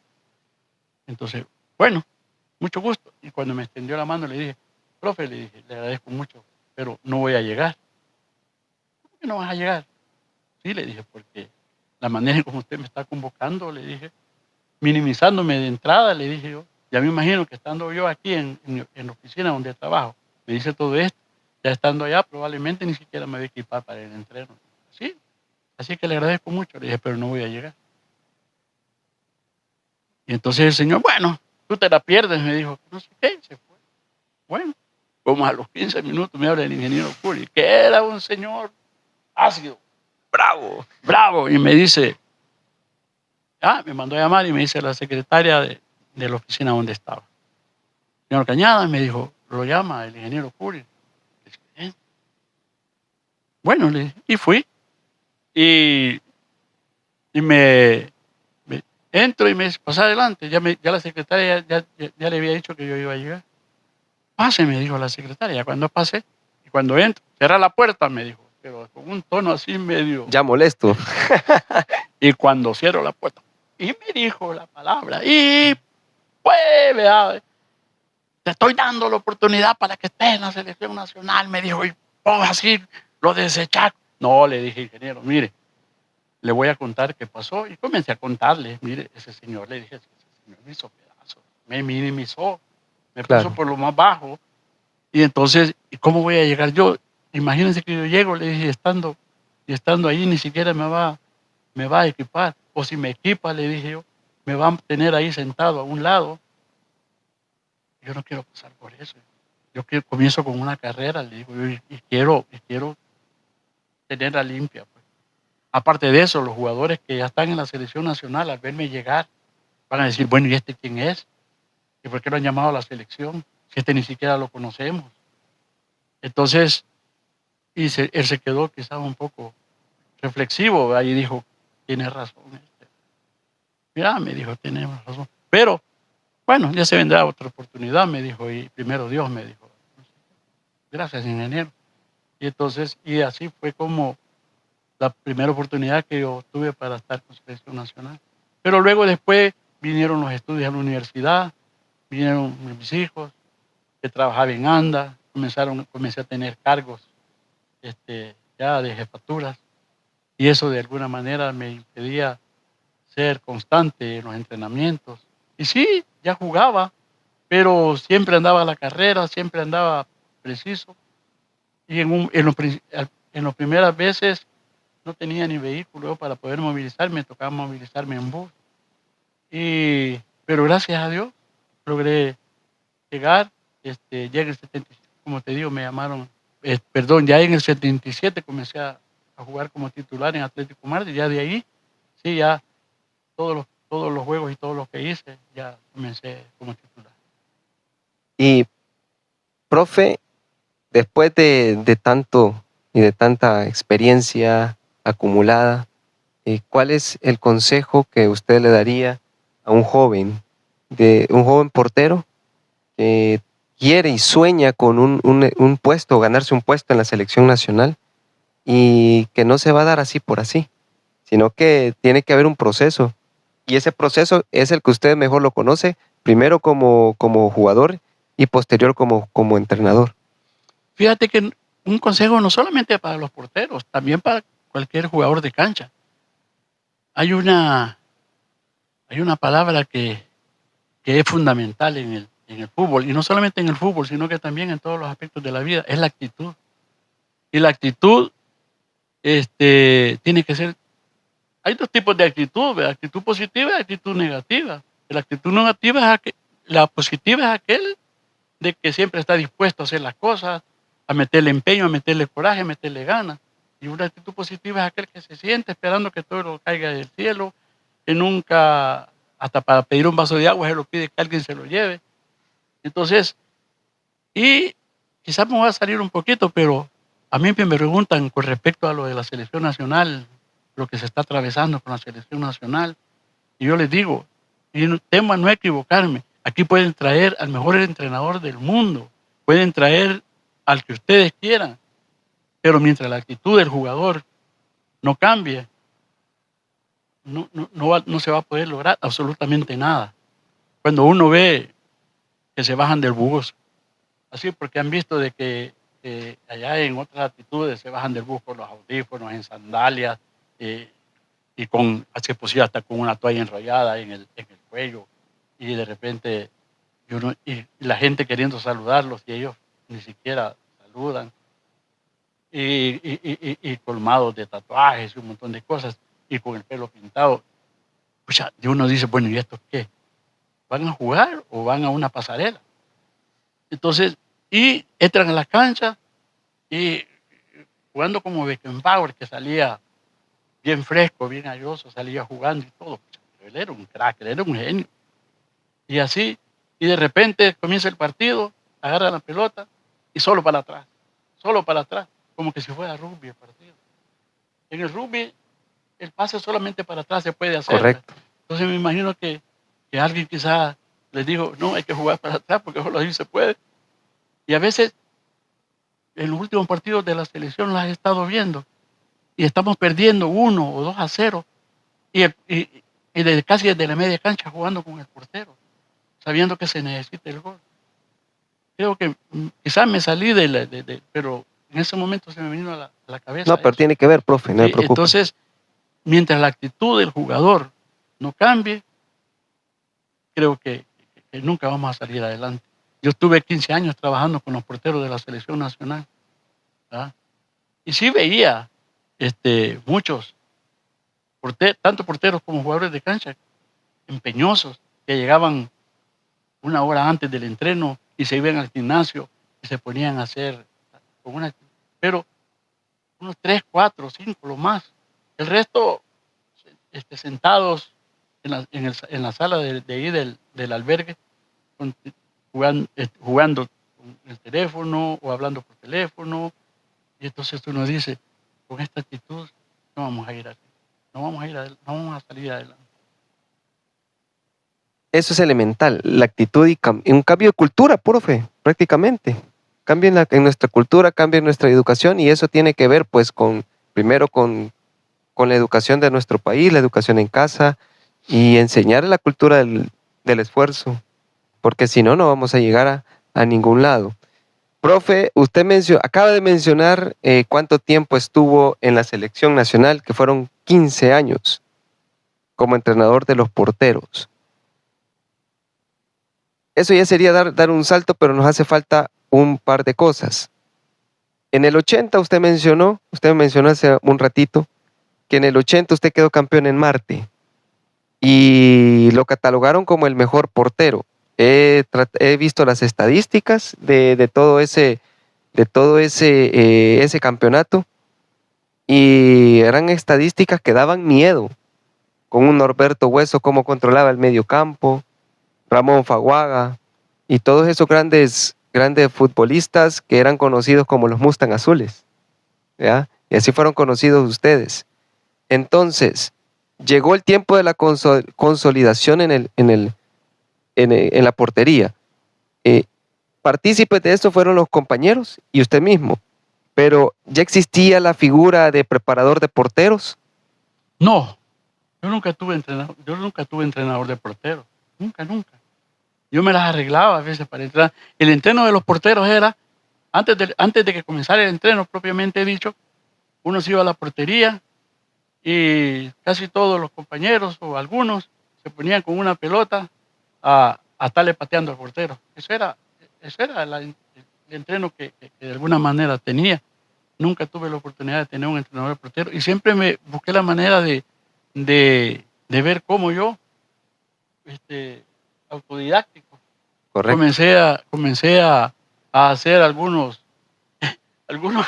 Speaker 2: Entonces, bueno, mucho gusto. Y cuando me extendió la mano le dije, profe, le dije, le agradezco mucho, pero no voy a llegar. ¿Cómo que no vas a llegar? Sí, le dije, porque la manera en como usted me está convocando, le dije, minimizándome de entrada, le dije yo, ya me imagino que estando yo aquí en la oficina donde trabajo, me dice todo esto, ya estando allá probablemente ni siquiera me voy a equipar para el entreno. Sí, así que le agradezco mucho, le dije, pero no voy a llegar. Y entonces el señor, bueno, tú te la pierdes, me dijo, no sé qué, se fue. Bueno, como a los 15 minutos me habla el ingeniero Curi, que era un señor ácido, bravo, y me dice, me mandó a llamar y me dice la secretaria de la oficina donde estaba. Señor Cañada, me dijo, lo llama el ingeniero Curi. Bueno, y fui. Y me entro y me dice, pasa adelante. Ya la secretaria ya le había dicho que yo iba a llegar. Pase, me dijo la secretaria. Cuando pasé, y cuando entro, cierra la puerta, me dijo, pero con un tono así medio.
Speaker 1: Ya molesto.
Speaker 2: Y cuando cierro la puerta, y me dijo la palabra, y pues, vea, te estoy dando la oportunidad para que estés en la selección nacional, me dijo, y vos así lo desechás. No, le dije, ingeniero, mire, le voy a contar qué pasó. Y comencé a contarle, mire, ese señor, le dije, ese señor me hizo pedazos, me minimizó, me puso por lo más bajo. Y entonces, ¿y cómo voy a llegar yo? Imagínense que yo llego, le dije, estando ahí, ni siquiera me va a equipar. O si me equipa, le dije yo, me va a tener ahí sentado a un lado. Yo no quiero pasar por eso. Yo comienzo con una carrera, le digo, y quiero tenerla limpia. Pues. Aparte de eso, los jugadores que ya están en la selección nacional, al verme llegar, van a decir, bueno, ¿y este quién es? ¿Y por qué lo han llamado a la selección? Si este ni siquiera lo conocemos. Entonces, él se quedó quizás un poco reflexivo, ¿verdad? Y dijo, tienes razón. Mira, me dijo, tenemos razón. Pero, bueno, ya se vendrá otra oportunidad, me dijo, y primero Dios me dijo. Gracias, ingeniero. Y entonces, y así fue como la primera oportunidad que yo tuve para estar con selección nacional. Pero luego después vinieron los estudios a la universidad, vinieron mis hijos, que trabajaba en ANDA, comencé a tener cargos ya de jefaturas, y eso de alguna manera me impedía ser constante en los entrenamientos. Y sí, ya jugaba, pero siempre andaba a la carrera, siempre andaba preciso. Y en las primeras veces no tenía ni vehículo para poder movilizarme, tocaba movilizarme en bus. Pero gracias a Dios logré llegar. Llegué en el 77, como te digo, me llamaron, ya en el 77 comencé a jugar como titular en Atlético Marte, y ya de ahí, sí, ya todos los juegos y todo lo que hice, ya comencé como titular.
Speaker 1: Y, profe, después de tanto y de tanta experiencia acumulada, ¿cuál es el consejo que usted le daría a un joven portero que quiere y sueña con un puesto, ganarse un puesto en la selección nacional, y que no se va a dar así por así, sino que tiene que haber un proceso? Y ese proceso es el que usted mejor lo conoce, primero como jugador y posterior como entrenador.
Speaker 2: Fíjate que un consejo no solamente para los porteros, también para cualquier jugador de cancha. Hay una palabra que es fundamental en el fútbol, y no solamente en el fútbol, sino que también en todos los aspectos de la vida, es la actitud. Y la actitud tiene que ser. Hay dos tipos de actitud, ¿verdad? Actitud positiva y actitud negativa. La actitud negativa la positiva es aquel de que siempre está dispuesto a hacer las cosas, a meterle empeño, a meterle coraje, a meterle ganas. Y una actitud positiva es aquel que se siente esperando que todo lo caiga del cielo, que nunca, hasta para pedir un vaso de agua, se lo pide que alguien se lo lleve. Entonces, y quizás me voy a salir un poquito, pero a mí me preguntan con respecto a lo de la selección nacional, lo que se está atravesando con la selección nacional, y yo les digo, y el tema no es equivocarme, aquí pueden traer al mejor entrenador del mundo, pueden traer al que ustedes quieran, pero mientras la actitud del jugador no cambie, no se va a poder lograr absolutamente nada. Cuando uno ve que se bajan del bus, así porque han visto de que allá en otras latitudes se bajan del bus con los audífonos, en sandalias, y así posible hasta con una toalla enrollada en el cuello, y de repente y la gente queriendo saludarlos y ellos ni siquiera saludan, y colmados de tatuajes y un montón de cosas, y con el pelo pintado. Pues y uno dice, bueno, ¿y estos qué? ¿Van a jugar o van a una pasarela? Entonces, y entran a la cancha y jugando como Beckenbauer, que salía bien fresco, bien ayoso, salía jugando y todo. Él era un crack, él era un genio. Y así, y de repente comienza el partido, agarra la pelota y solo para atrás, como que si fuera rugby el partido. En el rugby, el pase solamente para atrás se puede hacer.
Speaker 1: Correcto.
Speaker 2: Entonces me imagino que alguien quizá les dijo, no, hay que jugar para atrás porque solo así se puede. Y a veces, en los últimos partidos de la selección las he estado viendo y estamos perdiendo 1 o 2-0 y casi desde la media cancha jugando con el portero, sabiendo que se necesita el gol. Creo que quizás me salí pero en ese momento se me vino a la cabeza.
Speaker 1: No, pero
Speaker 2: eso.
Speaker 1: tiene que ver, profe, no me preocupe.
Speaker 2: Entonces, mientras la actitud del jugador no cambie, creo que nunca vamos a salir adelante. Yo estuve 15 años trabajando con los porteros de la selección nacional, ¿verdad? Y sí veía muchos, tanto porteros como jugadores de cancha, empeñosos, que llegaban 1 hora antes del entreno y se iban al gimnasio y se ponían a hacer pero unos 3, 4, 5 lo más. El resto sentados en la sala de ahí del albergue, jugando con el teléfono o hablando por teléfono. Y entonces uno dice, con esta actitud no vamos a ir así, no vamos a salir adelante.
Speaker 1: Eso es elemental, la actitud y un cambio de cultura, profe, prácticamente. Cambio en nuestra cultura, cambio en nuestra educación, y eso tiene que ver pues primero con la educación de nuestro país, la educación en casa, y enseñar la cultura del esfuerzo, porque si no, no vamos a llegar a ningún lado. Profe, usted acaba de mencionar cuánto tiempo estuvo en la selección nacional, que fueron 15 años como entrenador de los porteros. Eso ya sería dar un salto, pero nos hace falta un par de cosas. En el 80 usted mencionó hace un ratito, que en el 80 usted quedó campeón en Marte y lo catalogaron como el mejor portero. He visto las estadísticas de todo ese campeonato y eran estadísticas que daban miedo, con un Norberto Hueso cómo controlaba el medio campo, Ramón Faguaga y todos esos grandes futbolistas que eran conocidos como los Mustang Azules, ¿ya? Y así fueron conocidos ustedes. Entonces, llegó el tiempo de la consolidación en la portería. Partícipes de esto fueron los compañeros y usted mismo, pero ¿ya existía la figura de preparador de porteros?
Speaker 2: No, yo nunca tuve entrenador de porteros, nunca. Yo me las arreglaba a veces para entrenar. El entreno de los porteros era, antes de que comenzara el entreno propiamente dicho, uno se iba a la portería y casi todos los compañeros o algunos se ponían con una pelota a estarle pateando al portero. Eso era el entreno que de alguna manera tenía. Nunca tuve la oportunidad de tener un entrenador de portero y siempre me busqué la manera de ver cómo yo, autodidáctico,
Speaker 1: Correcto.
Speaker 2: comencé a hacer algunos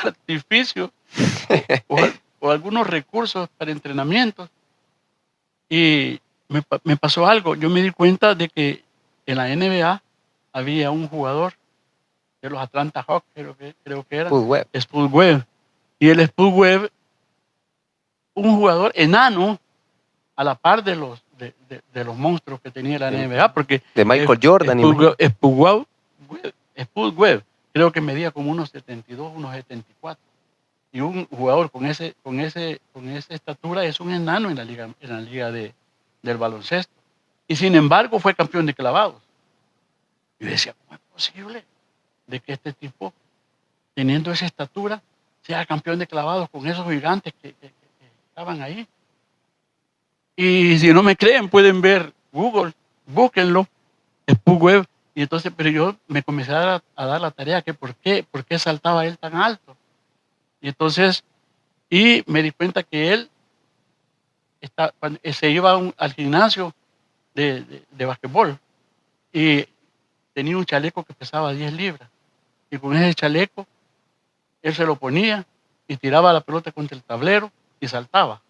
Speaker 2: artificios o algunos recursos para entrenamientos. Y me pasó algo. Yo me di cuenta de que en la NBA había un jugador de los Atlanta Hawks, creo que era. Spud Webb. Y el Spud Webb, un jugador enano a la par de los monstruos que tenía la NBA, porque
Speaker 1: de Michael Jordan.
Speaker 2: Spud Webb creo que medía como unos 72, unos 74. Y un jugador con esa estatura es un enano en la liga del baloncesto. Y sin embargo fue campeón de clavados. Yo decía, ¿cómo es posible de que este tipo, teniendo esa estatura, sea campeón de clavados con esos gigantes que estaban ahí? Y si no me creen, pueden ver Google, búsquenlo, Spud Webb. Y entonces, pero yo me comencé a dar la tarea que por qué saltaba él tan alto. Y entonces, y me di cuenta que él cuando se iba al gimnasio de basquetbol y tenía un chaleco que pesaba 10 libras. Y con ese chaleco, él se lo ponía y tiraba la pelota contra el tablero y saltaba.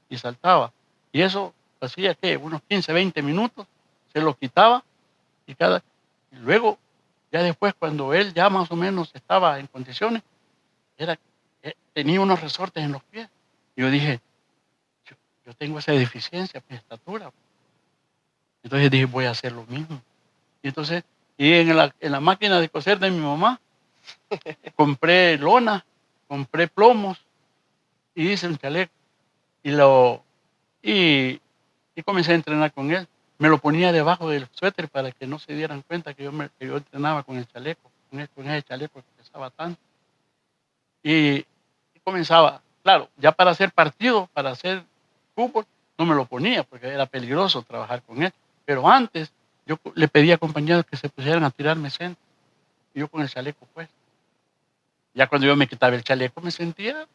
Speaker 2: Y eso hacía que unos 15, 20 minutos se lo quitaba y luego Ya después, cuando él ya más o menos estaba en condiciones, tenía unos resortes en los pies. Yo dije, yo tengo esa deficiencia, mi estatura. Entonces dije, voy a hacer lo mismo. Y entonces, en la máquina de coser de mi mamá, compré lona, compré plomos y hice un chaleco. Y comencé a entrenar con él. Me lo ponía debajo del suéter para que no se dieran cuenta que yo entrenaba con el chaleco, con ese chaleco que pesaba tanto. Y comenzaba, claro, ya para hacer partido, para hacer fútbol, no me lo ponía porque era peligroso trabajar con él. Pero antes yo le pedía a compañeros que se pusieran a tirarme centro. Y yo con el chaleco puesto. Ya cuando yo me quitaba el chaleco me sentía,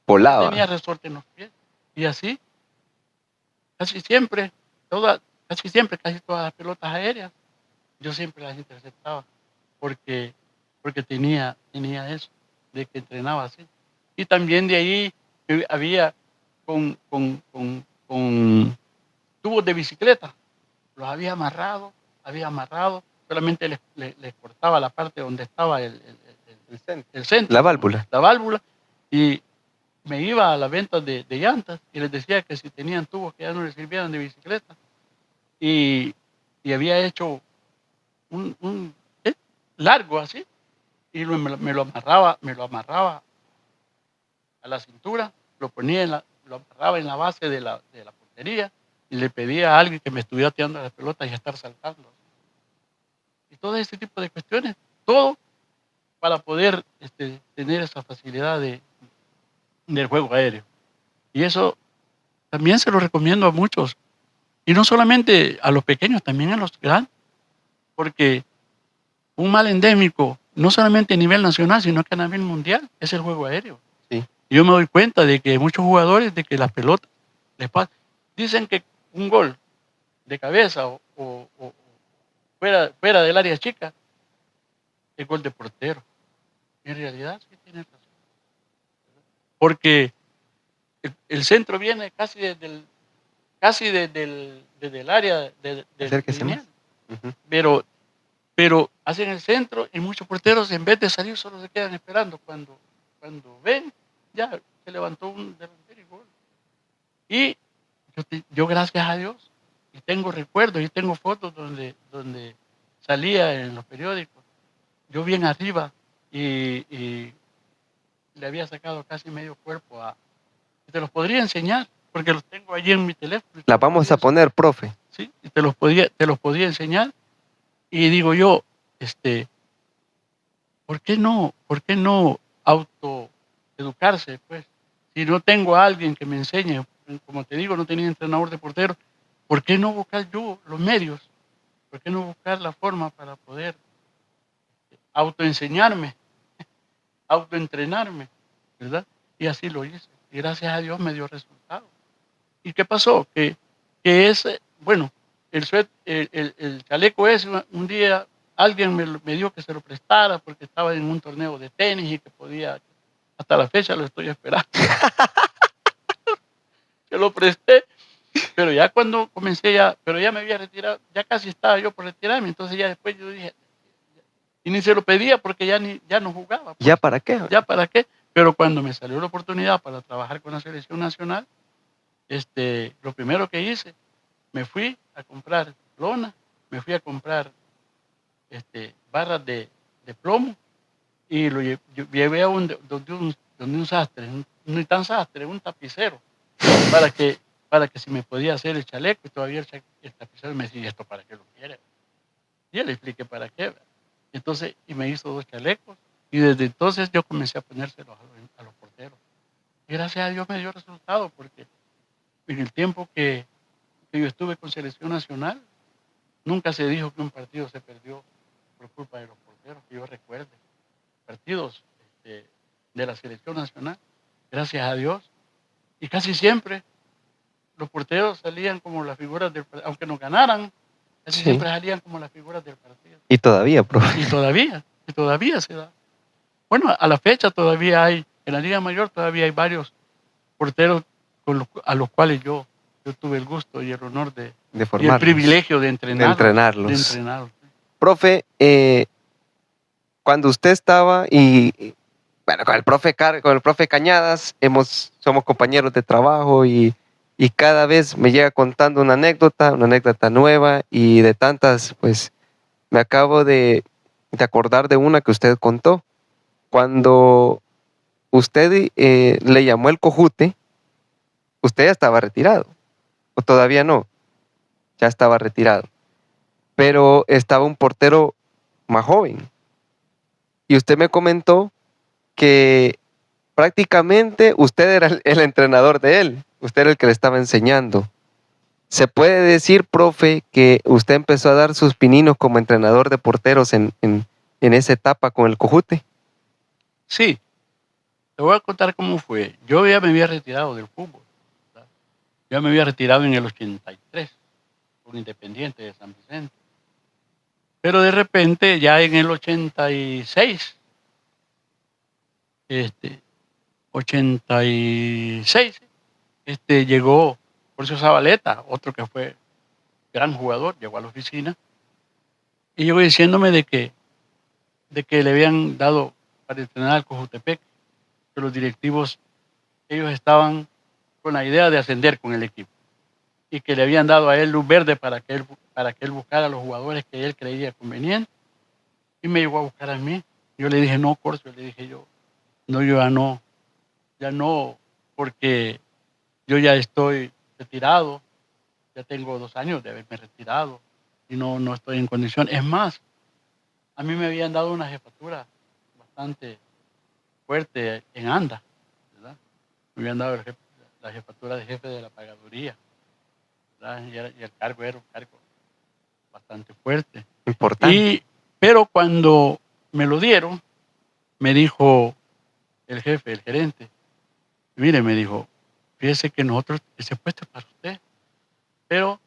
Speaker 1: Volaba.
Speaker 2: tenía resorte en los pies. Y así, casi siempre, casi todas las pelotas aéreas, yo siempre las interceptaba. Porque tenía eso, de que entrenaba así. Y también de ahí había con tubos de bicicleta, los había amarrado, solamente les cortaba la parte donde estaba el centro,
Speaker 1: La válvula.
Speaker 2: Y me iba a la venta de llantas y les decía que si tenían tubos que ya no les sirvieran de bicicleta. Y había hecho un largo así, y me lo amarraba a la cintura, lo amarraba en la base de la portería y le pedía a alguien que me estuviera tirando las pelotas y estar saltando. Y todo ese tipo de cuestiones, todo para poder tener esa facilidad del juego aéreo. Y eso también se lo recomiendo a muchos, y no solamente a los pequeños, también a los grandes, porque un mal endémico, no solamente a nivel nacional, sino que a nivel mundial, es el juego aéreo.
Speaker 1: Sí.
Speaker 2: Yo me doy cuenta de que muchos jugadores, de que las pelotas les pasan. Dicen que un gol de cabeza o fuera del área chica es gol de portero. En realidad sí tiene razón. Porque el centro viene casi desde el área del lineal. Uh-huh. Pero hacen el centro y muchos porteros, en vez de salir, solo se quedan esperando. Cuando ven, ya se levantó un delantero y gol. Y yo gracias a Dios, y tengo recuerdos y tengo fotos donde salía en los periódicos, yo bien arriba y le había sacado casi medio cuerpo te los podría enseñar, porque los tengo allí en mi teléfono.
Speaker 1: La vamos a poner, profe.
Speaker 2: Sí, y te los podía enseñar. Y digo yo, ¿por qué no autoeducarse? Pues, si no tengo a alguien que me enseñe, como te digo, no tenía entrenador de portero, ¿por qué no buscar yo los medios? ¿Por qué no buscar la forma para poder autoenseñarme, autoentrenarme, ¿verdad? Y así lo hice. Y gracias a Dios me dio resultado. ¿Y qué pasó? Que bueno, el chaleco ese, un día alguien me dijo que se lo prestara porque estaba en un torneo de tenis y que podía, hasta la fecha lo estoy esperando. Se lo presté, pero ya cuando comencé pero ya me había retirado, ya casi estaba yo por retirarme, entonces ya después yo dije, y ni se lo pedía porque ya no jugaba. Pues.
Speaker 1: ¿Ya para qué?
Speaker 2: ¿Ya para qué? Pero cuando me salió la oportunidad para trabajar con la selección nacional, lo primero que hice, me fui a comprar lona, me fui a comprar barras de plomo y lo llevé a donde un sastre, no tan sastre, un tapicero, para que si me podía hacer el chaleco, y todavía el tapicero me decía, ¿esto para qué lo quiere? Y yo le expliqué para qué. Entonces, y me hizo 2 chalecos, y desde entonces yo comencé a ponérselos a los porteros. Y gracias a Dios me dio resultado, porque en el tiempo que yo estuve con selección nacional, nunca se dijo que un partido se perdió por culpa de los porteros, que yo recuerde. Partidos de la selección nacional, gracias a Dios. Y casi siempre los porteros salían como las figuras del partido, aunque nos ganaran, casi siempre salían como las figuras del partido.
Speaker 1: Y todavía, profe.
Speaker 2: Y todavía se da. Bueno, a la fecha todavía hay, en la Liga Mayor todavía hay varios porteros a los cuales yo tuve el gusto y el honor de formarlos, y el privilegio de entrenarlos.
Speaker 1: Profe, cuando usted estaba bueno, con el profe Cañadas, somos compañeros de trabajo y cada vez me llega contando una anécdota nueva y de tantas, pues me acabo de acordar de una que usted contó. Cuando usted le llamó el cojute, usted ya estaba retirado, o todavía no, ya estaba retirado, pero estaba un portero más joven. Y usted me comentó que prácticamente usted era el entrenador de él, usted era el que le estaba enseñando. ¿Se puede decir, profe, que usted empezó a dar sus pininos como entrenador de porteros en esa etapa con el cojute?
Speaker 2: Sí, te voy a contar cómo fue. Yo ya me había retirado del fútbol, ¿verdad? Ya me había retirado en el 83, por Independiente de San Vicente. Pero de repente, ya en el 86, 86, llegó Porcio Zabaleta, otro que fue gran jugador, llegó a la oficina y llegó diciéndome de que le habían dado para entrenar al Cojutepec, que los directivos, ellos estaban con la idea de ascender con el equipo y que le habían dado a él luz verde para que él buscara a los jugadores que él creía convenientes, y me llegó a buscar a mí. Yo le dije, no, Corcio, le dije yo, no, yo ya no, porque yo ya estoy retirado, ya tengo 2 años de haberme retirado y no estoy en condición. Es más, a mí me habían dado una jefatura bastante fuerte en ANDA, ¿verdad? Me habían dado la jefatura de jefe de la pagaduría, ¿verdad? Y el cargo era un cargo bastante fuerte.
Speaker 1: Importante.
Speaker 2: Pero cuando me lo dieron, me dijo el jefe, el gerente, mire, me dijo, fíjese que ese puesto es para usted, pero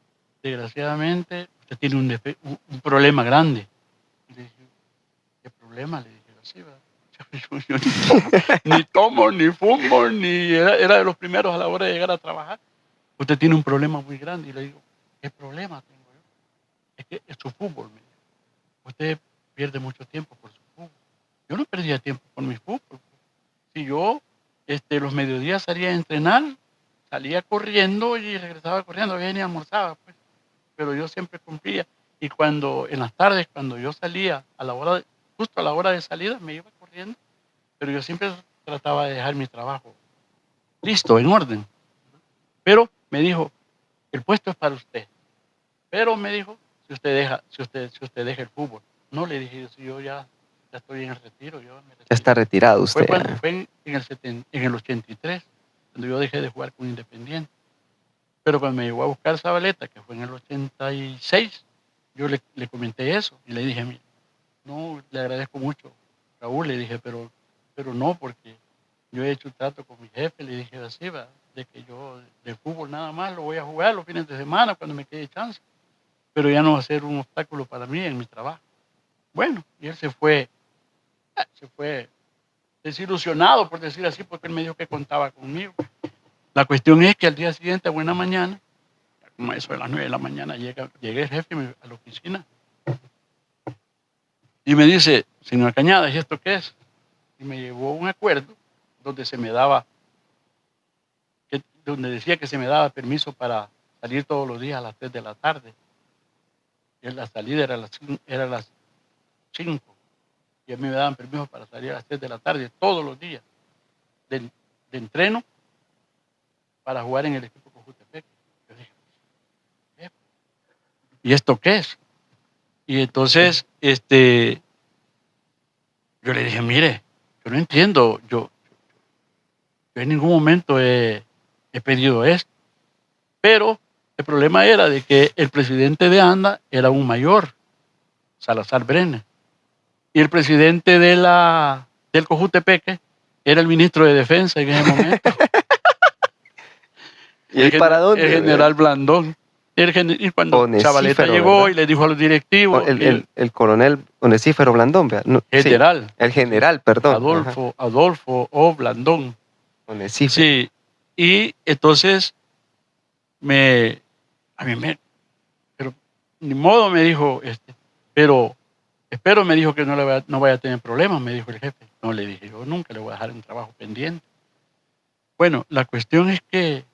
Speaker 2: desgraciadamente usted tiene un problema grande. Y le dije, ¿qué problema? Le dije, así, ¿verdad? Yo ni tomo, ni fumo, ni era de los primeros a la hora de llegar a trabajar. Usted tiene un problema muy grande. Y le digo, ¿qué problema tengo yo? Es que es su fútbol, me dijo. Usted pierde mucho tiempo por su fútbol. Yo no perdía tiempo por mi fútbol. Si yo los mediodías salía a entrenar, salía corriendo y regresaba corriendo, bien y almorzaba, pues. Pero yo siempre cumplía. Y en las tardes, cuando yo salía justo a la hora de salida, me iba corriendo, pero yo siempre trataba de dejar mi trabajo listo, en orden. Pero me dijo, el puesto es para usted. Pero me dijo, si usted deja el fútbol. No, le dije, si yo ya estoy en el retiro, yo me retiré.
Speaker 1: Ya está retirado usted.
Speaker 2: Fue en el 83, cuando yo dejé de jugar con Independiente. Pero cuando me llegó a buscar Zabaleta, que fue en el 86, yo le comenté eso y le dije, mira, no, le agradezco mucho, Raúl, le dije, pero no, porque yo he hecho un trato con mi jefe, le dije así, va, de que yo de fútbol nada más lo voy a jugar los fines de semana cuando me quede chance, pero ya no va a ser un obstáculo para mí en mi trabajo. Bueno, y él se fue desilusionado, por decir así, porque él me dijo que contaba conmigo. La cuestión es que al día siguiente, a buena mañana, como eso de las 9 de la mañana, llegué el jefe a la oficina y me dice, señor Cañadas, ¿y esto qué es? Y me llevó un acuerdo donde donde decía que se me daba permiso para salir todos los días a las 3 de la tarde. Y la salida era a las 5. Y a mí me daban permiso para salir a las 3 de la tarde todos los días de entreno para jugar en el equipo Cojutepec. Yo dije, ¿y esto qué es? Y entonces, yo le dije, mire, yo no entiendo, yo en ningún momento he pedido esto, pero el problema era de que el presidente de ANDA era un mayor, Salazar Brenner, y el presidente del Cojutepeque era el ministro de Defensa en ese momento.
Speaker 1: ¿Y para dónde?
Speaker 2: El general Blandón. Y cuando Zabaleta llegó, ¿verdad? Y le dijo a los directivos...
Speaker 1: El coronel Onesífero Blandón, ¿verdad? No,
Speaker 2: general.
Speaker 1: Sí, el general, perdón.
Speaker 2: Adolfo O. Blandón.
Speaker 1: Onesífero.
Speaker 2: Sí, y entonces pero ni modo, me dijo, pero Espero, me dijo que no vaya a tener problemas, me dijo el jefe. No, le dije, yo nunca le voy a dejar un trabajo pendiente. Bueno, la cuestión es que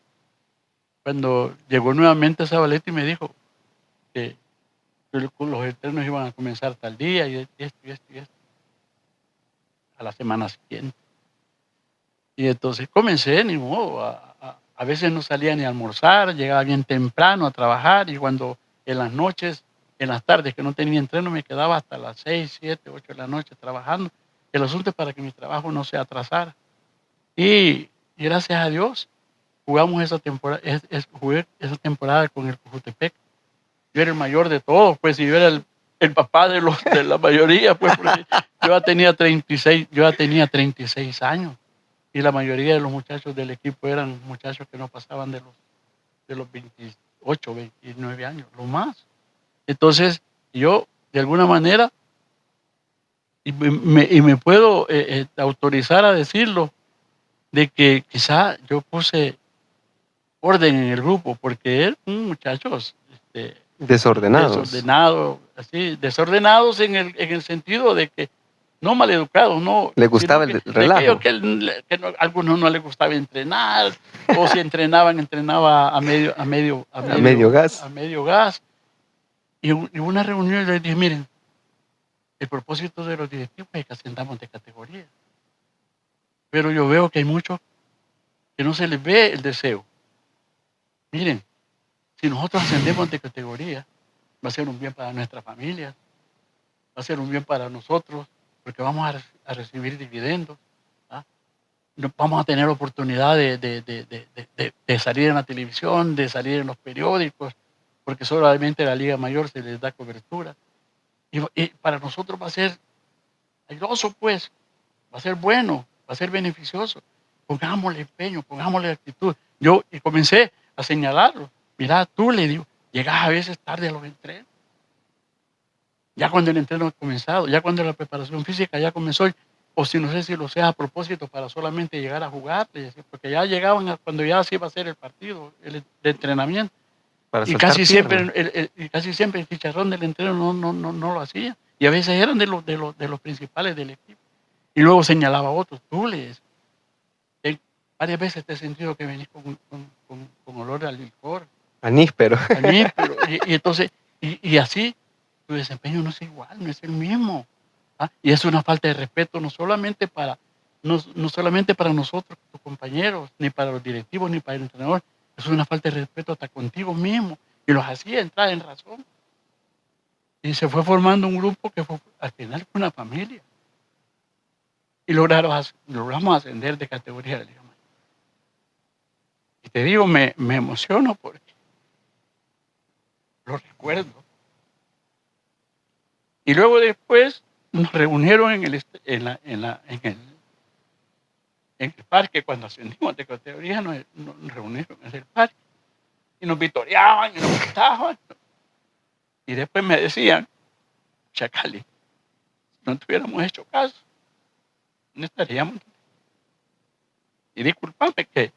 Speaker 2: cuando llegó nuevamente Zabaleta y me dijo que los entrenos iban a comenzar tal día y esto y esto y esto, a la semana siguiente. Y entonces comencé, ni modo, a veces no salía ni a almorzar, llegaba bien temprano a trabajar y cuando en las noches, en las tardes que no tenía entreno, me quedaba hasta las 6, 7, 8 de la noche trabajando. El asunto es para que mi trabajo no se atrasara. Y gracias a Dios jugamos esa temporada, jugué esa temporada con el Cojutepec. Yo era el mayor de todos, pues, y yo era el papá de la mayoría, pues, porque yo ya tenía 36 años. Y la mayoría de los muchachos del equipo eran muchachos que no pasaban de los 28, 29 años, lo más. Entonces, yo, de alguna manera, y me puedo autorizar a decirlo, de que quizá yo puse orden en el grupo, porque eran muchachos
Speaker 1: Desordenados.
Speaker 2: desordenados en el sentido de que no maleducados, no.
Speaker 1: Le gustaba el relajo.
Speaker 2: Algunos no les gustaba entrenar, o si entrenaba a medio
Speaker 1: gas.
Speaker 2: A medio gas. Y una reunión les dije, miren, el propósito de los directivos es que ascendamos de categoría. Pero yo veo que hay muchos que no se les ve el deseo. Miren, si nosotros ascendemos de categoría, va a ser un bien para nuestra familia, va a ser un bien para nosotros, porque vamos a recibir dividendos. Vamos a tener oportunidad de salir en la televisión, de salir en los periódicos, porque solamente a la Liga Mayor se les da cobertura. Y para nosotros va a ser airoso, pues, va a ser bueno, va a ser beneficioso. Pongámosle empeño, pongámosle actitud. Yo comencé a señalarlo. Mira, tú, le digo, llegas a veces tarde a los entrenos. Ya cuando el entreno ha comenzado, ya cuando la preparación física ya comenzó, o si no sé si lo sea a propósito para solamente llegar a jugar, porque ya llegaban cuando ya se iba a hacer el partido, el entrenamiento. Y casi siempre el chicharrón del entreno no lo hacía. Y a veces eran de los principales del equipo. Y luego señalaba a otros, tú les. Varias veces te he sentido que venís con olor al licor.
Speaker 1: Aníspero.
Speaker 2: Y entonces, y así, tu desempeño no es igual, no es el mismo. Y es una falta de respeto no solamente para nosotros, tus compañeros, ni para los directivos, ni para el entrenador. Es una falta de respeto hasta contigo mismo. Y los hacía entrar en razón. Y se fue formando un grupo que al final fue una familia. Y logramos ascender de categoría de Liga Mayor. Y te digo, me emociono porque lo recuerdo. Y luego después nos reunieron en el parque, cuando ascendimos de categoría, nos reunieron en el parque. Y nos vitoreaban y nos gritaban. Y después me decían, Chacali, si no tuviéramos hecho caso, no estaríamos. Y discúlpame que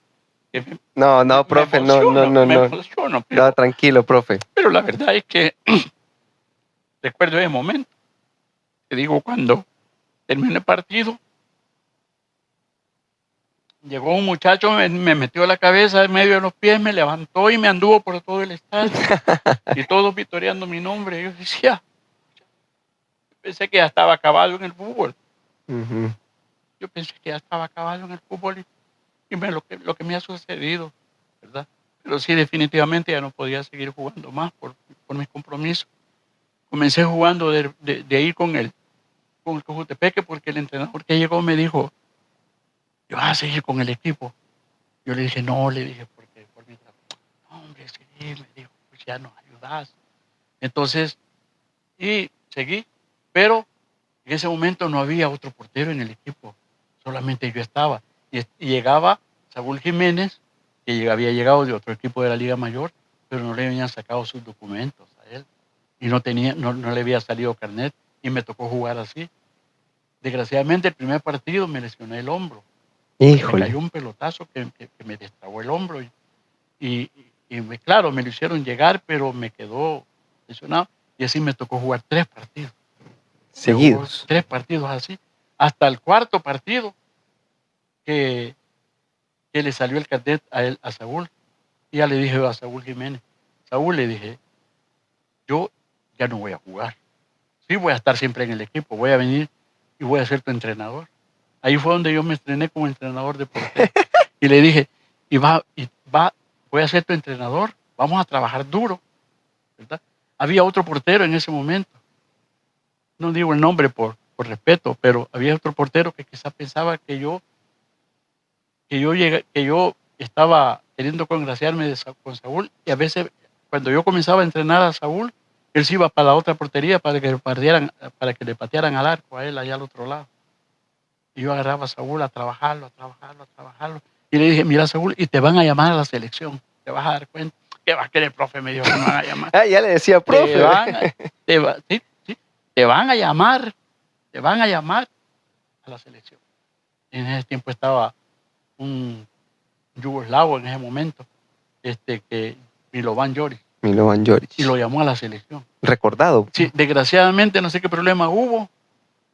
Speaker 1: no, profe, no.
Speaker 2: Me emociono.
Speaker 1: No, tranquilo, profe.
Speaker 2: Pero la verdad es que recuerdo ese momento. Te digo, cuando terminó el partido, llegó un muchacho, me metió la cabeza en medio de los pies, me levantó y me anduvo por todo el estadio. Y todos vitoreando mi nombre. Yo decía, pensé que ya estaba acabado en el fútbol. Yo pensé que ya estaba acabado en el fútbol y lo que me ha sucedido, ¿verdad? Pero sí, definitivamente ya no podía seguir jugando más por mis compromisos. Comencé jugando de ir con el Cojutepeque porque el entrenador que llegó me dijo, yo voy a seguir con el equipo. Yo le dije, no, porque por mi trabajo. No, hombre, sí, me dijo, pues ya nos ayudas. Entonces, y seguí, pero en ese momento no había otro portero en el equipo, solamente yo estaba. Y llegaba Saúl Jiménez, que había llegado de otro equipo de la Liga Mayor, pero no le habían sacado sus documentos a él. Y no le había salido carnet y me tocó jugar así. Desgraciadamente el primer partido me lesioné el hombro.
Speaker 1: Híjole.
Speaker 2: Me cayó un pelotazo que me destrabó el hombro. Claro, me lo hicieron llegar, pero me quedó lesionado. Y así me tocó jugar 3 partidos.
Speaker 1: Seguidos.
Speaker 2: 3 partidos así. Hasta el cuarto partido que le salió el carnet a él, a Saúl. Y ya le dije a Saúl Jiménez, Saúl, le dije, yo ya no voy a jugar. Sí, voy a estar siempre en el equipo, voy a venir y voy a ser tu entrenador. Ahí fue donde yo me estrené como entrenador de portero. Y le dije, voy a ser tu entrenador, vamos a trabajar duro, ¿verdad? Había otro portero en ese momento. No digo el nombre por respeto, pero había otro portero que quizás pensaba que yo estaba queriendo congraciarme con Saúl, y a veces cuando yo comenzaba a entrenar a Saúl, él se iba para la otra portería para que le patearan al arco a él allá al otro lado. Y yo agarraba a Saúl a trabajarlo. Y le dije, mira, Saúl, y te van a llamar a la selección. Te vas a dar cuenta. ¿Qué vas a querer, profe? Me dijo que me van a llamar.
Speaker 1: Ya le decía, profe.
Speaker 2: Te van a llamar a la selección. En ese tiempo estaba un yugoslavo en ese momento, que Milovan Joric.
Speaker 1: Milovan Joric.
Speaker 2: Y lo llamó a la selección.
Speaker 1: Recordado.
Speaker 2: Sí, desgraciadamente no sé qué problema hubo,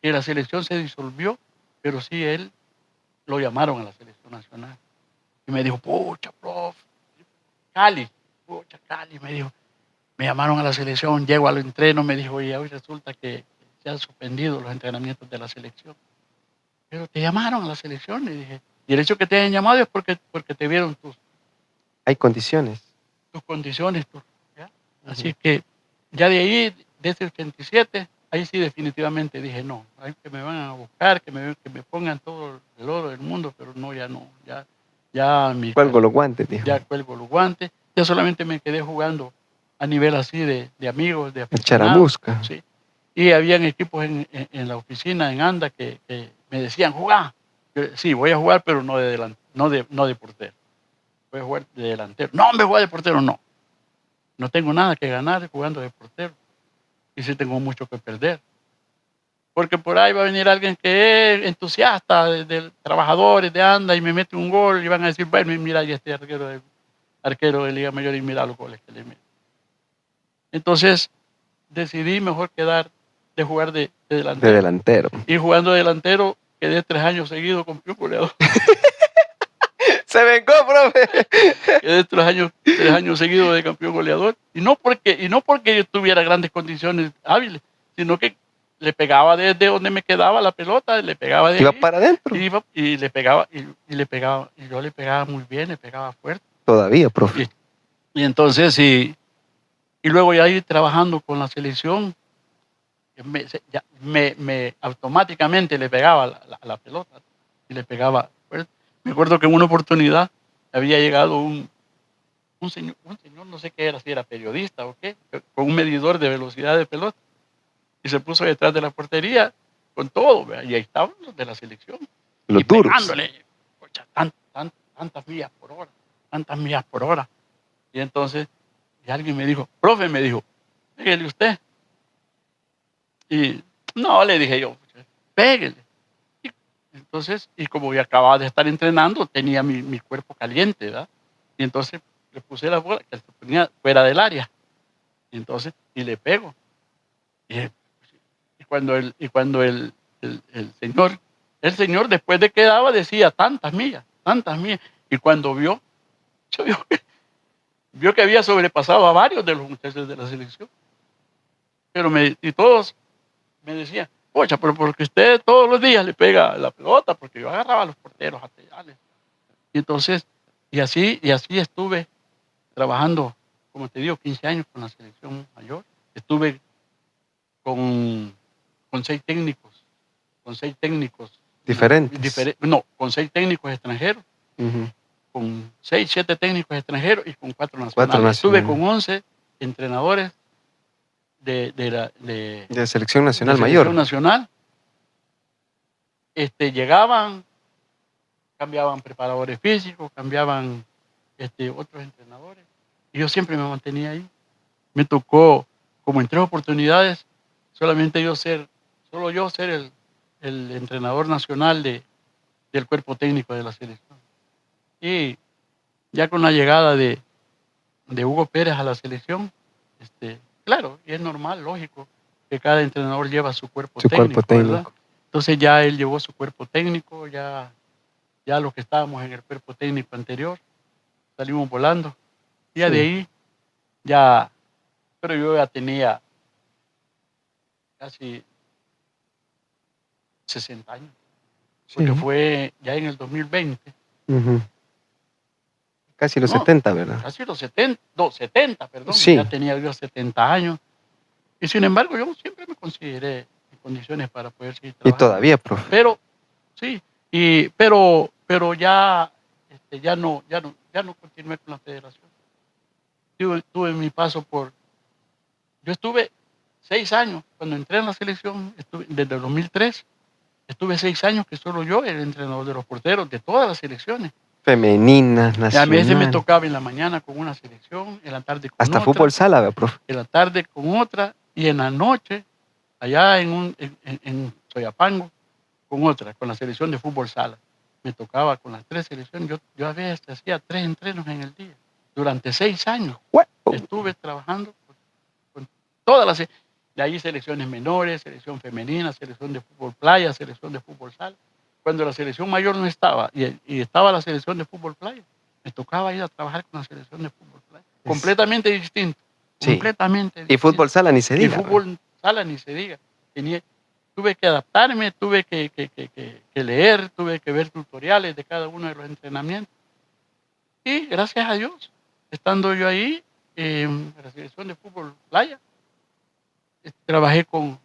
Speaker 2: que la selección se disolvió, pero sí él lo llamaron a la selección nacional. Y me dijo, pucha, profe, Cali, me dijo, me llamaron a la selección, llego al entreno, me dijo, y hoy resulta que se han suspendido los entrenamientos de la selección. Pero te llamaron a la selección, le dije. Y el hecho que te hayan llamado es porque te vieron
Speaker 1: hay condiciones.
Speaker 2: Tus condiciones. ¿Ya? Así que ya de ahí, desde el 87, ahí sí definitivamente dije, no, hay que me van a buscar, que me pongan todo el oro del mundo, pero no, ya no.
Speaker 1: Cuelgo los guantes, dijo.
Speaker 2: Ya cuelgo los guantes. Ya solamente me quedé jugando a nivel así de amigos, de aficionados.
Speaker 1: Charamusca.
Speaker 2: Sí. Y habían equipos en la oficina, en ANDA, que me decían, jugá. Sí, voy a jugar, pero no de portero. Voy a jugar de delantero. No, me voy de portero, no. No tengo nada que ganar jugando de portero. Y sí tengo mucho que perder. Porque por ahí va a venir alguien que es entusiasta de trabajadores de ANDA y me mete un gol y van a decir, bueno, mira, y este arquero de Liga Mayor, y mira los goles que le mete. Entonces decidí mejor quedar de jugar de delantero.
Speaker 1: De delantero.
Speaker 2: Y jugando de delantero quedé 3 años seguidos campeón goleador.
Speaker 1: Se vengó, profe.
Speaker 2: Quedé 3 años seguidos de campeón goleador. Y no porque yo tuviera grandes condiciones hábiles, sino que le pegaba desde donde me quedaba la pelota, le pegaba de
Speaker 1: iba
Speaker 2: ahí,
Speaker 1: para adentro.
Speaker 2: Y le pegaba, y yo le pegaba muy bien, le pegaba fuerte.
Speaker 1: Todavía, profe.
Speaker 2: Y entonces, y luego ya ir trabajando con la selección, me automáticamente le pegaba la pelota, y le pegaba fuerte. Me acuerdo que en una oportunidad había llegado un señor, no sé qué era, si era periodista o qué, con un medidor de velocidad de pelota, y se puso detrás de la portería con todo, ¿verdad? Y ahí estaban los de la selección.
Speaker 1: Los
Speaker 2: y
Speaker 1: duros.
Speaker 2: Pegándole, tantas millas por hora. Y entonces, y alguien me dijo, profe, me dijo, pégale usted. Y no, le dije yo, pégale. Y entonces, y como yo acababa de estar entrenando, tenía mi cuerpo caliente, ¿verdad? Y entonces le puse la bola que se ponía fuera del área. Y entonces, y le pego. Y cuando el señor después de que daba decía tantas millas. Y cuando vio que había sobrepasado a varios de los muchachos de la selección. Y todos me decían, pocha, pero porque usted todos los días le pega la pelota, porque yo agarraba a los porteros a pegarle. Y entonces, y así estuve trabajando, como te digo, 15 años con la selección mayor. Estuve con 6 técnicos.
Speaker 1: Diferentes.
Speaker 2: Con 6 técnicos extranjeros. Con 6, 7 técnicos extranjeros y con 4 nacionales. Estuve con 11 entrenadores de
Speaker 1: selección nacional mayor.
Speaker 2: Selección nacional. Llegaban, cambiaban preparadores físicos, cambiaban otros entrenadores. Y yo siempre me mantenía ahí. Me tocó, como en 3 oportunidades, solo yo ser el entrenador nacional del cuerpo técnico de la selección. Y ya con la llegada de Hugo Pérez a la selección, claro, y es normal, lógico, que cada entrenador lleva su cuerpo
Speaker 1: Su
Speaker 2: técnico,
Speaker 1: cuerpo
Speaker 2: ¿verdad?
Speaker 1: técnico.
Speaker 2: Entonces ya él llevó su cuerpo técnico, ya los que estábamos en el cuerpo técnico anterior, salimos volando. Y ya de
Speaker 1: Sí.
Speaker 2: ahí, ya, pero yo ya tenía casi 60 años, porque
Speaker 1: Sí.
Speaker 2: fue ya en el 2020,
Speaker 1: Ujú. Casi los
Speaker 2: no,
Speaker 1: 70, ¿verdad?
Speaker 2: casi los 70, no, 70, perdón,
Speaker 1: Sí.
Speaker 2: ya tenía yo 70 años. Y sin embargo, yo siempre me consideré en condiciones para poder seguir
Speaker 1: Y
Speaker 2: trabajando.
Speaker 1: todavía, profe.
Speaker 2: Pero, sí, pero ya, ya no continué con la federación. Tuve mi paso yo estuve 6 años, cuando entré en la selección, desde el 2003, estuve 6 años que solo yo era el entrenador de los porteros de todas las selecciones.
Speaker 1: Femeninas,
Speaker 2: Y a veces me
Speaker 1: nacional.
Speaker 2: tocaba en la mañana con una selección, en la tarde con
Speaker 1: Hasta
Speaker 2: otra,
Speaker 1: fútbol sala, ¿verdad, profe?
Speaker 2: en la tarde con otra, y en la noche, allá en Soyapango, con otra, con la selección de fútbol sala. Me tocaba con las 3 selecciones. Yo a veces hacía 3 entrenos en el día. Durante 6 años estuve trabajando con todas las. De ahí selecciones menores, selección femenina, selección de fútbol playa, selección de fútbol sala. Cuando la selección mayor no estaba y estaba la selección de fútbol playa, me tocaba ir a trabajar con la selección de fútbol playa. Completamente distinto.
Speaker 1: Sí.
Speaker 2: Completamente
Speaker 1: Y
Speaker 2: distinto.
Speaker 1: fútbol sala ni se diga.
Speaker 2: Y fútbol sala ni se diga. Tuve que adaptarme, tuve que leer, tuve que ver tutoriales de cada uno de los entrenamientos. Y gracias a Dios, estando yo ahí en la selección de fútbol playa, trabajé con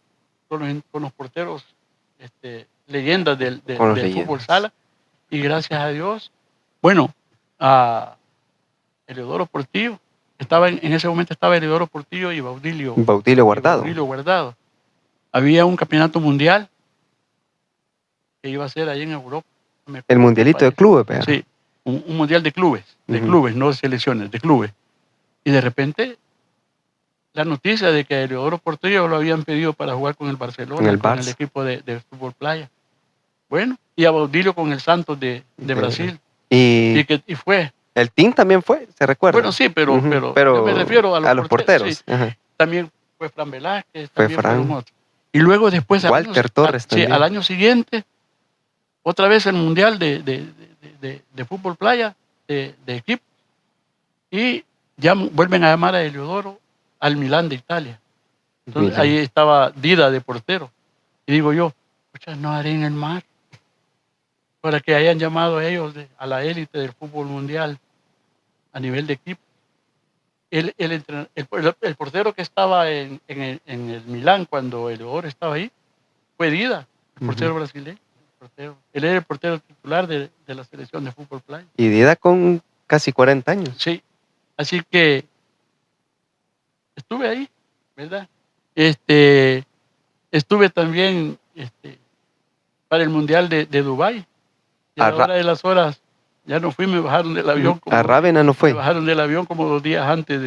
Speaker 2: los porteros leyendas del fútbol sala, y gracias a Dios, bueno, a Eleodoro Portillo, en ese momento estaba Eleodoro Portillo y Baudilio Guardado. Había un campeonato mundial que iba a ser ahí en Europa.
Speaker 1: El mundialito de clubes, ¿verdad?
Speaker 2: Sí, un mundial de clubes, clubes, no de selecciones, de clubes. Y de repente, la noticia de que a Eleodoro Portillo lo habían pedido para jugar con el Barcelona, con el equipo de fútbol playa. Bueno, y a Baudilio con el Santos de Brasil. Y fue.
Speaker 1: El team también fue, ¿se recuerda?
Speaker 2: Bueno, sí, pero yo me refiero a los porteros. Sí. También fue Fran Velázquez, también fueron otros. Y luego después,
Speaker 1: Walter Torres también.
Speaker 2: al año siguiente, otra vez el Mundial de fútbol playa, de equipo. Y ya vuelven a llamar a Eleodoro al Milán de Italia. Entonces ahí estaba Dida de portero. Y digo yo, pucha, no haré en el mar. Para que hayan llamado a ellos a la élite del fútbol mundial a nivel de equipo. El portero que estaba en el Milán cuando Eleodoro estaba ahí fue Dida, el portero brasileño. Él era el portero titular de la selección de fútbol playa.
Speaker 1: Y Dida con casi 40 años.
Speaker 2: Sí, así que estuve ahí, ¿verdad? Estuve también para el Mundial de Dubái. Y a la hora de las horas ya no fui, me bajaron del avión.
Speaker 1: A Rávena no fue.
Speaker 2: Me bajaron del avión como 2 días antes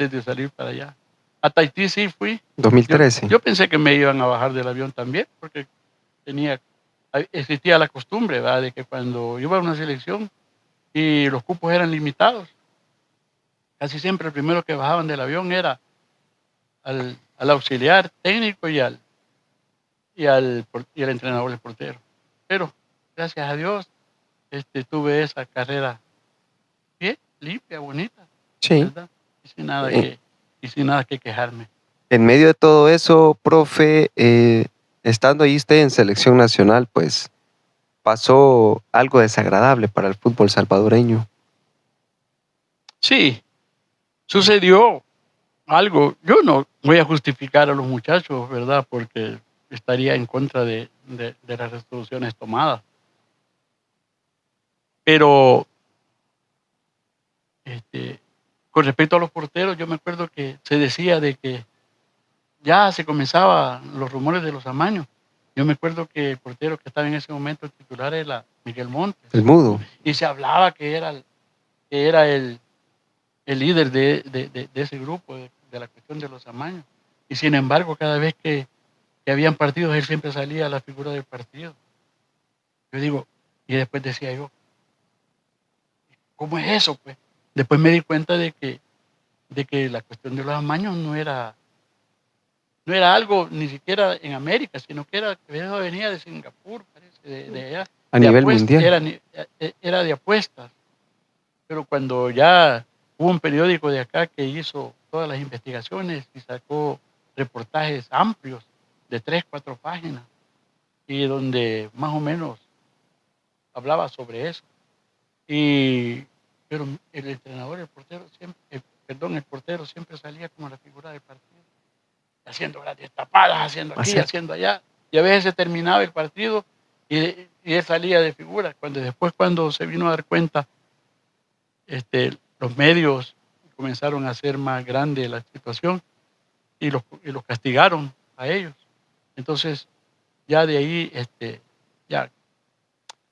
Speaker 2: de salir para allá. A Tahití sí fui.
Speaker 1: 2013.
Speaker 2: Yo pensé que me iban a bajar del avión también, porque existía la costumbre, ¿verdad?, de que cuando iba a una selección y los cupos eran limitados, casi siempre el primero que bajaban del avión era al auxiliar técnico y al entrenador del portero. Pero gracias a Dios tuve esa carrera bien, limpia, bonita.
Speaker 1: Sí.
Speaker 2: ¿Verdad? Y sin nada que quejarme.
Speaker 1: En medio de todo eso, profe, estando ahí usted en selección nacional, pues pasó algo desagradable para el fútbol salvadoreño.
Speaker 2: Sí, sucedió algo. Yo no voy a justificar a los muchachos, ¿verdad?, porque estaría en contra de las resoluciones tomadas. Pero con respecto a los porteros, yo me acuerdo que se decía de que ya se comenzaban los rumores de los amaños. Yo me acuerdo que el portero que estaba en ese momento el titular era Miguel Montes.
Speaker 1: El mudo.
Speaker 2: Y se hablaba que era el líder de ese grupo, de la cuestión de los amaños. Y sin embargo, cada vez que habían partidos, él siempre salía a la figura del partido. Yo digo, y después decía yo, ¿cómo es eso, pues? Después me di cuenta de que la cuestión de los amaños no era no era algo ni siquiera en América, sino que venía de Singapur, parece, de allá.
Speaker 1: A nivel mundial.
Speaker 2: Era de apuestas. Pero cuando ya hubo un periódico de acá que hizo todas las investigaciones y sacó reportajes amplios de 3, 4 páginas y donde más o menos hablaba sobre eso. Pero el entrenador, el portero siempre salía como la figura del partido, haciendo grandes tapadas, haciendo aquí, haciendo allá. Y a veces se terminaba el partido y él salía de figura. Cuando se vino a dar cuenta, los medios comenzaron a hacer más grande la situación y los castigaron a ellos. Entonces, ya de ahí,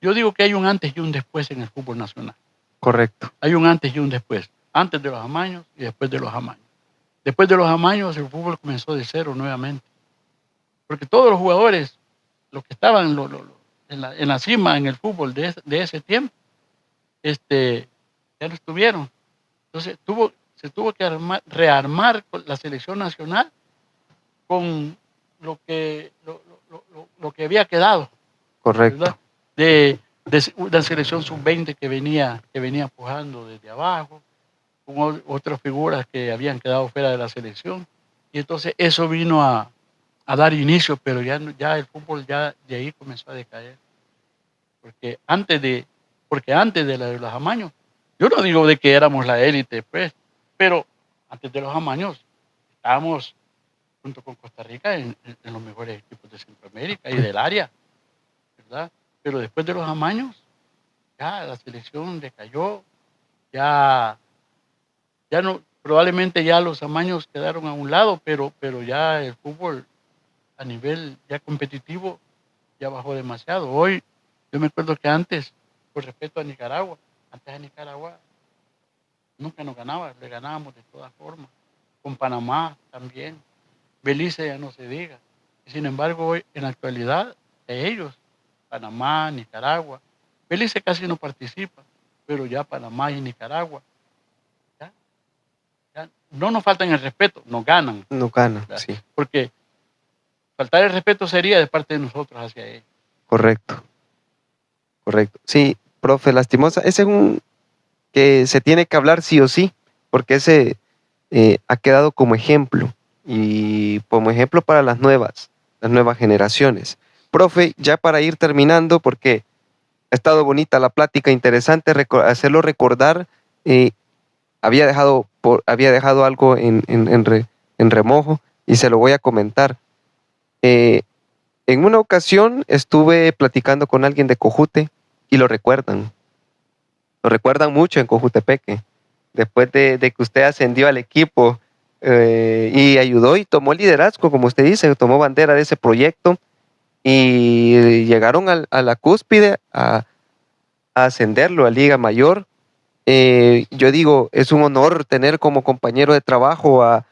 Speaker 2: yo digo que hay un antes y un después en el fútbol nacional.
Speaker 1: Correcto.
Speaker 2: Hay un antes y un después. Antes de los amaños y después de los amaños. Después de los amaños, el fútbol comenzó de cero nuevamente. Porque todos los jugadores, los que estaban en la cima en el fútbol de ese tiempo, ya no estuvieron. Entonces se tuvo que rearmar la selección nacional con lo que había quedado.
Speaker 1: Correcto.
Speaker 2: ¿Verdad? De una selección sub-20 que venía empujando desde abajo, con otras figuras que habían quedado fuera de la selección. Y entonces eso vino a dar inicio, pero ya el fútbol ya de ahí comenzó a decaer. Porque antes de los amaños, yo no digo de que éramos la élite, pues, pero antes de los amaños estábamos junto con Costa Rica en los mejores equipos de Centroamérica y del área, ¿verdad? Pero después de los amaños, ya la selección decayó, ya no, probablemente ya los amaños quedaron a un lado, pero ya el fútbol a nivel ya competitivo ya bajó demasiado. Hoy, yo me acuerdo que antes, con respecto a Nicaragua, nunca nos ganaba, le ganábamos de todas formas. Con Panamá también, Belice ya no se diga. Y sin embargo, hoy, en la actualidad, ellos, Panamá, Nicaragua, Belice casi no participa, pero ya Panamá y Nicaragua, ya no nos faltan el respeto, nos ganan.
Speaker 1: Nos ganan, sí.
Speaker 2: Porque faltar el respeto sería de parte de nosotros hacia ellos.
Speaker 1: Correcto. Sí, profe, lastimosa. Ese es un que se tiene que hablar sí o sí, porque ese ha quedado como ejemplo y como ejemplo para las nuevas generaciones. Profe, ya para ir terminando, porque ha estado bonita la plática, interesante hacerlo recordar. Había dejado algo en remojo y se lo voy a comentar. En una ocasión estuve platicando con alguien de Cojute y lo recuerdan mucho en Cojutepeque, después de que usted ascendió al equipo y ayudó y tomó liderazgo, como usted dice, tomó bandera de ese proyecto y llegaron a la cúspide a ascenderlo a Liga Mayor. Yo digo, es un honor tener como compañero de trabajo a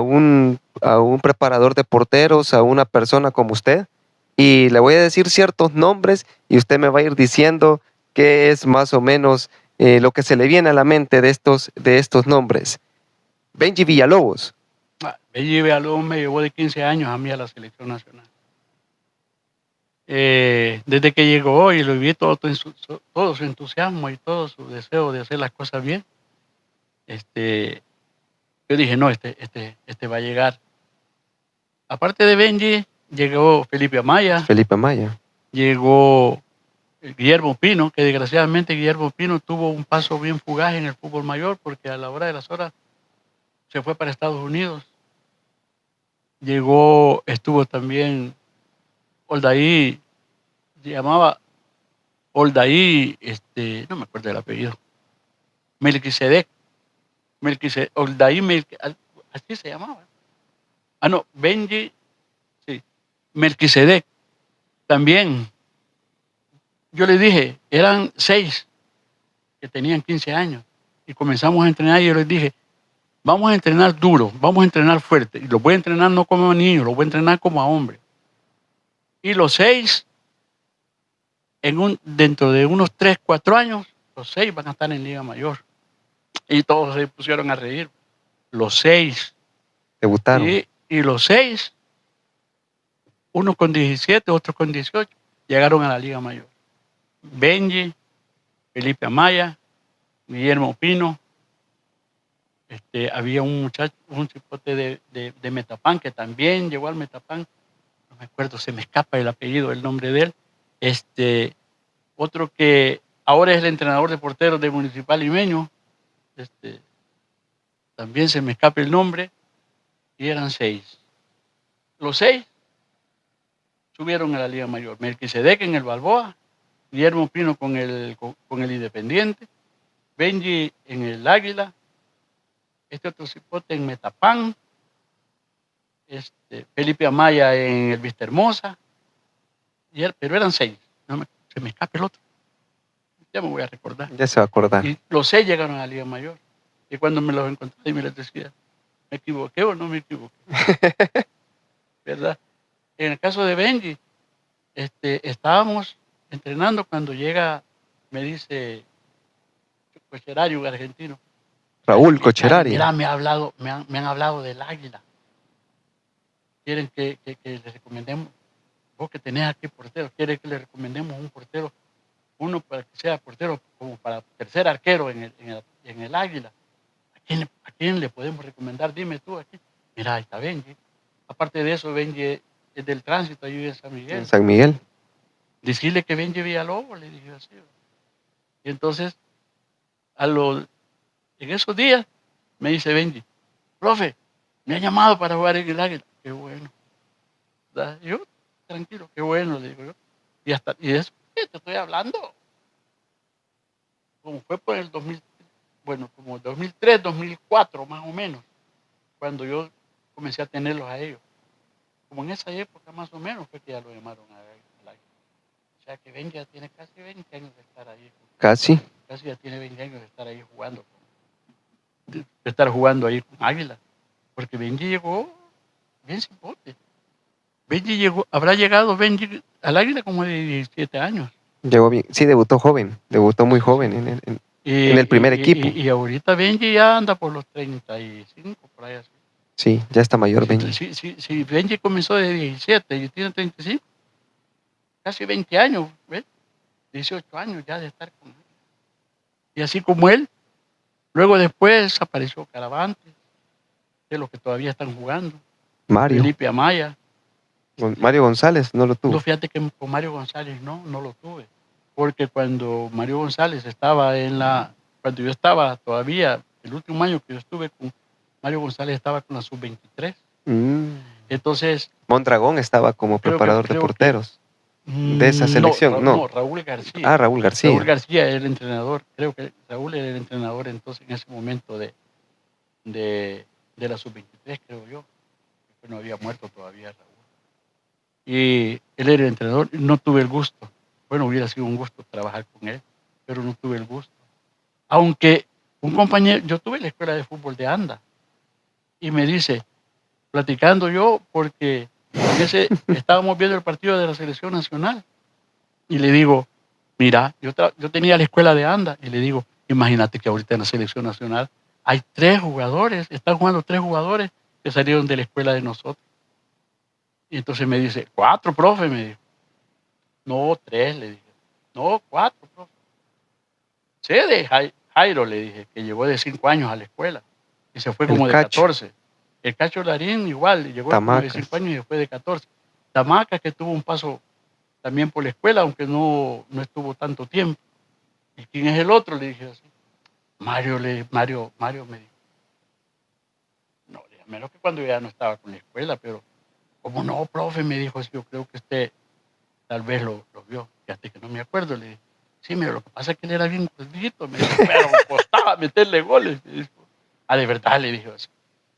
Speaker 1: un preparador de porteros, a una persona como usted. Y le voy a decir ciertos nombres y usted me va a ir diciendo qué es más o menos lo que se le viene a la mente de estos nombres. Benji Villalobos.
Speaker 2: Benji Villalobos me llevó de 15 años a mí a la selección nacional. Desde que llegó y lo vi todo su entusiasmo y todo su deseo de hacer las cosas bien, yo dije, no, este va a llegar. Aparte de Benji, llegó Felipe Amaya. Llegó Guillermo Pino, que desgraciadamente Guillermo Pino tuvo un paso bien fugaz en el fútbol mayor porque a la hora de las horas se fue para Estados Unidos. Estuvo también Oldaí, se llamaba Oldaí, no me acuerdo del apellido, Melquisedec, Oldaí, así se llamaba. No, Benji, sí, Melquisedec, también. Yo le dije, eran 6 que tenían 15 años y comenzamos a entrenar y yo les dije, vamos a entrenar duro, vamos a entrenar fuerte y los voy a entrenar no como niños, los voy a entrenar como a hombres. Y los 6, dentro de unos 3, 4 años, los 6 van a estar en Liga Mayor. Y todos se pusieron a reír. Los 6.
Speaker 1: Debutaron.
Speaker 2: Y los 6 unos con 17, otros con 18, llegaron a la Liga Mayor. Benji, Felipe Amaya, Guillermo Pino, había un muchacho, un chipote de Metapán, que también llegó al Metapán, no me acuerdo, se me escapa el apellido, el nombre de él. Otro que ahora es el entrenador de porteros de Municipal Limeño, también se me escapa el nombre, y eran 6. Los 6 subieron a la Liga Mayor. Melquisedec en el Balboa, Guillermo Pino con el Independiente, Benji en el Águila, otro cipote en Metapán, Felipe Amaya en el Vistahermosa, pero eran 6. Se me escapa el otro. Ya me voy a recordar.
Speaker 1: Ya se va a acordar.
Speaker 2: Y los 6 llegaron a la Liga Mayor. Y cuando me los encontré y me les decía, ¿me equivoqué o no me equivoqué? ¿Verdad? En el caso de Benji, estábamos entrenando cuando llega, me dice Cocherari, un argentino.
Speaker 1: Raúl Cocherari.
Speaker 2: Mira, me han hablado del Águila. Quieren que les recomendemos, vos que tenés aquí portero, quieren que le recomendemos un portero, uno para que sea portero como para tercer arquero en el Águila. ¿A quién le podemos recomendar? Dime tú aquí. Mira, ahí está Benji. Aparte de eso, Benji es del tránsito ahí en San Miguel.
Speaker 1: En San Miguel.
Speaker 2: Decirle que Benji Villalobos, le dije así. Y entonces, en esos días, me dice Benji, profe, me ha llamado para jugar en el Águila. Qué bueno. ¿Verdad? Yo, tranquilo, qué bueno, le digo yo. Y de eso, ¿qué te estoy hablando? Como fue por el 2000, bueno, como 2003, 2004 más o menos, cuando yo comencé a tenerlos a ellos. Como en esa época más o menos fue que ya lo llamaron al Águila. O sea que Benji ya tiene casi 20 años de estar ahí.
Speaker 1: Casi
Speaker 2: ya tiene 20 años de estar ahí jugando. De estar jugando ahí con Águila. Porque Benji llegó bien cipote. Habrá llegado Benji al Águila como de 17 años.
Speaker 1: Llegó bien. Sí, debutó joven. Debutó muy joven en el primer equipo.
Speaker 2: Y ahorita Benji ya anda por los 35, por ahí así.
Speaker 1: Sí, ya está mayor Benji.
Speaker 2: Sí, Benji comenzó de 17 y tiene 35. Casi 20 años, ¿ves? 18 años ya de estar con él. Y así como él, luego después apareció Caravantes, de los que todavía están jugando.
Speaker 1: Mario.
Speaker 2: Felipe Amaya.
Speaker 1: Mario González no lo tuvo.
Speaker 2: No, fíjate que con Mario González no lo tuve. Porque cuando Mario González estaba cuando yo estaba todavía, el último año que yo estuve con Mario González estaba con la sub-23. Entonces.
Speaker 1: Mondragón estaba como preparador de porteros. De esa selección,
Speaker 2: no, Raúl García.
Speaker 1: Ah, Raúl García.
Speaker 2: Raúl García era el entrenador. Creo que Raúl era el entrenador entonces en ese momento de la sub-23, creo yo. No había muerto todavía Raúl. Y él era el entrenador. No tuve el gusto. Bueno, hubiera sido un gusto trabajar con él, pero no tuve el gusto. Aunque un compañero, yo tuve la escuela de fútbol de Anda, y me dice, platicando yo, porque estábamos viendo el partido de la selección nacional, y le digo, mira, yo tenía la escuela de Anda, y le digo, imagínate que ahorita en la selección nacional hay 3 jugadores, están jugando 3 jugadores que salieron de la escuela de nosotros. Y entonces me dice, 4, profe, me dijo. No, 3, le dije. No, 4, profe. Sé de Jairo, le dije, que llegó de 5 años a la escuela, y se fue como de 14. El Cacho Larín igual, llegó como de 5 años y después de 14. Tamacas, que tuvo un paso también por la escuela, aunque no estuvo tanto tiempo. ¿Y quién es el otro? Le dije así. Mario me dijo. No, menos que cuando ya no estaba con la escuela, pero como no, profe, me dijo así, yo creo que usted tal vez lo vio. Fíjate que no me acuerdo, le dije. Sí, mira, lo que pasa es que él era bien gordito, me dijo, pero costaba meterle goles. Me dijo. De verdad, le dije así.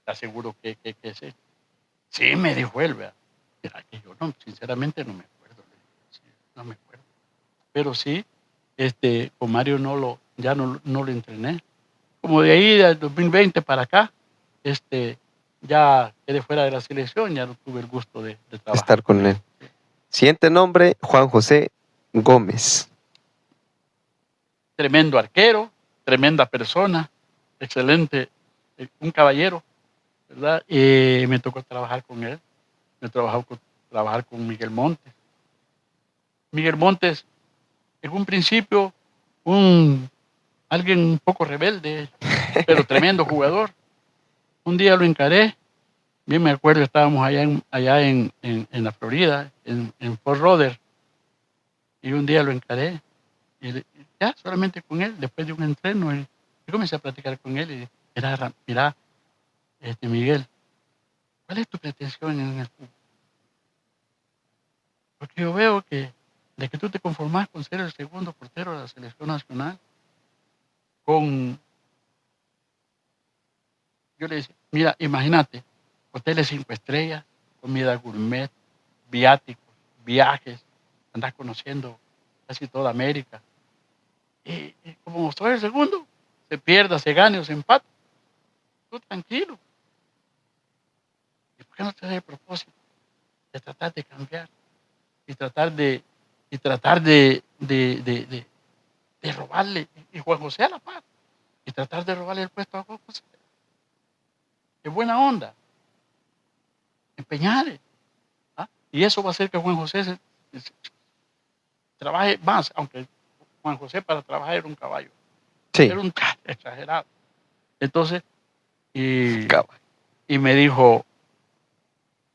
Speaker 2: ¿Estás seguro que es él? Sí, me dijo él, ¿verdad? Mira, que yo no, sinceramente no me acuerdo. Sí, no me acuerdo. Pero sí, con Mario ya no lo entrené. Como de ahí, del 2020 para acá, ya quedé fuera de la selección, ya no tuve el gusto de trabajar.
Speaker 1: Estar con él. Siguiente nombre, Juan José Gómez.
Speaker 2: Tremendo arquero, tremenda persona, excelente, un caballero, ¿verdad? Me tocó trabajar con él. Me trabajó trabajar con Miguel Montes. Miguel Montes, en un principio, alguien un poco rebelde, pero tremendo jugador. Un día lo encaré, bien me acuerdo, estábamos allá en la Florida, en Fort Lauderdale, y un día lo encaré, y ya solamente con él, después de un entreno, yo comencé a platicar con él y mira, Miguel, ¿cuál es tu pretensión en el fútbol? Porque yo veo que de que tú te conformas con ser el segundo portero de la selección nacional, yo le decía, mira, imagínate, hoteles 5 estrellas, comida gourmet, viáticos, viajes, andás conociendo casi toda América. Y como soy el segundo, se pierda, se gane o se empate, tú tranquilo. ¿Y por qué no te das el propósito de tratar de cambiar y tratar de robarle, y Juan José a la par, y tratar de robarle el puesto a Juan José? Es buena onda, empeñar. ¿Ah? Y eso va a hacer que Juan José se trabaje más, aunque Juan José para trabajar era un caballo.
Speaker 1: Sí.
Speaker 2: Era un exagerado. Entonces, y me dijo,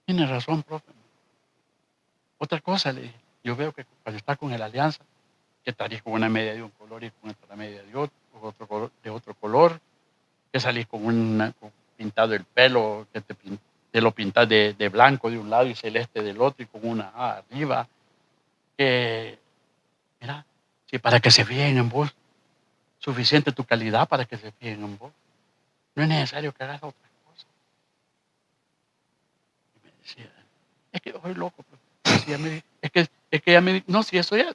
Speaker 2: tiene razón, profe. Otra cosa, le dije, yo veo que cuando está con el Alianza, que salís con una media de un color y con otra media de otro color, que salís con pintado el pelo, que te lo pintas de blanco de un lado y celeste del otro y con una A arriba, que, mira, si para que se fijen en vos, suficiente tu calidad para que se fijen en vos. No es necesario que hagas otra cosa. Y me decía, es que yo soy loco. Decía, es que ya me no, si eso ya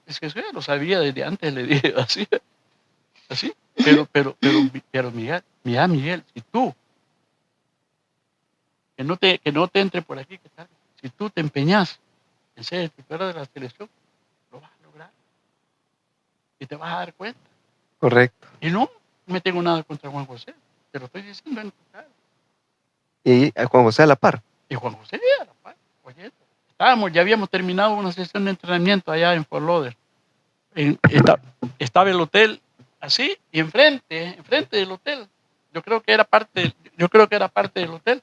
Speaker 2: lo sabía desde antes, le dije así. Pero Miguel, si tú, que no te entre por aquí, ¿qué tal? Si tú te empeñas en ser el titular de la selección, lo vas a lograr. Y te vas a dar cuenta.
Speaker 1: Correcto.
Speaker 2: Y no me tengo nada contra Juan José, te lo estoy diciendo en tu cara.
Speaker 1: Y Juan José a la par.
Speaker 2: Y Juan José a la par, oye, ya habíamos terminado una sesión de entrenamiento allá en Fort Lauderdale. Estaba el hotel así y enfrente del hotel. Yo creo que era parte del hotel.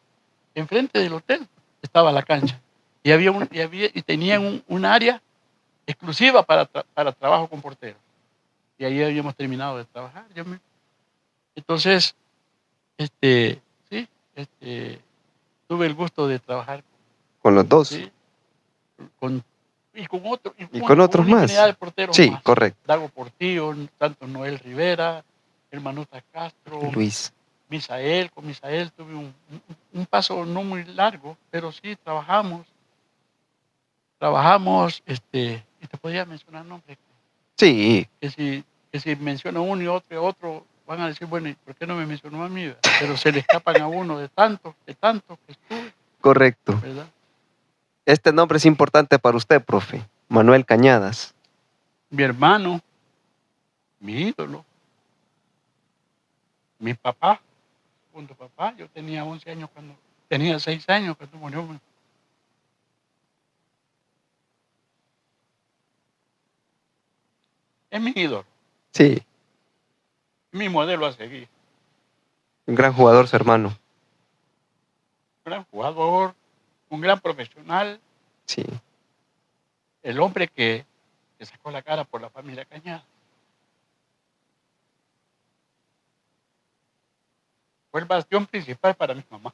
Speaker 2: Enfrente del hotel estaba la cancha y tenían un área exclusiva para trabajo con porteros. Y ahí habíamos terminado de trabajar. Entonces, sí, tuve el gusto de trabajar
Speaker 1: con los dos.
Speaker 2: ¿sí? con
Speaker 1: con otros
Speaker 2: una
Speaker 1: más.
Speaker 2: infinidad de porteros
Speaker 1: Sí,
Speaker 2: más.
Speaker 1: correcto.
Speaker 2: Dago Portillo, tanto Noel Rivera, Hermanuta Castro,
Speaker 1: Luis.
Speaker 2: con Misael tuve un paso no muy largo, pero sí trabajamos, y te podría mencionar nombres.
Speaker 1: Sí.
Speaker 2: Que si menciono uno y otro, van a decir, bueno, ¿y por qué no me mencionó a mí? Pero se le escapan a uno de tantos que estuve.
Speaker 1: Correcto.
Speaker 2: ¿Verdad?
Speaker 1: Este nombre es importante para usted, profe. Manuel Cañadas.
Speaker 2: Mi hermano, mi ídolo, mi papá, segundo papá, yo tenía 6 años cuando murió. Es mi ídolo.
Speaker 1: Sí.
Speaker 2: Mi modelo a seguir.
Speaker 1: Un gran jugador, su hermano.
Speaker 2: Un gran jugador, un gran profesional.
Speaker 1: Sí.
Speaker 2: El hombre que sacó la cara por la familia Cañada. Fue el bastión principal para mi mamá.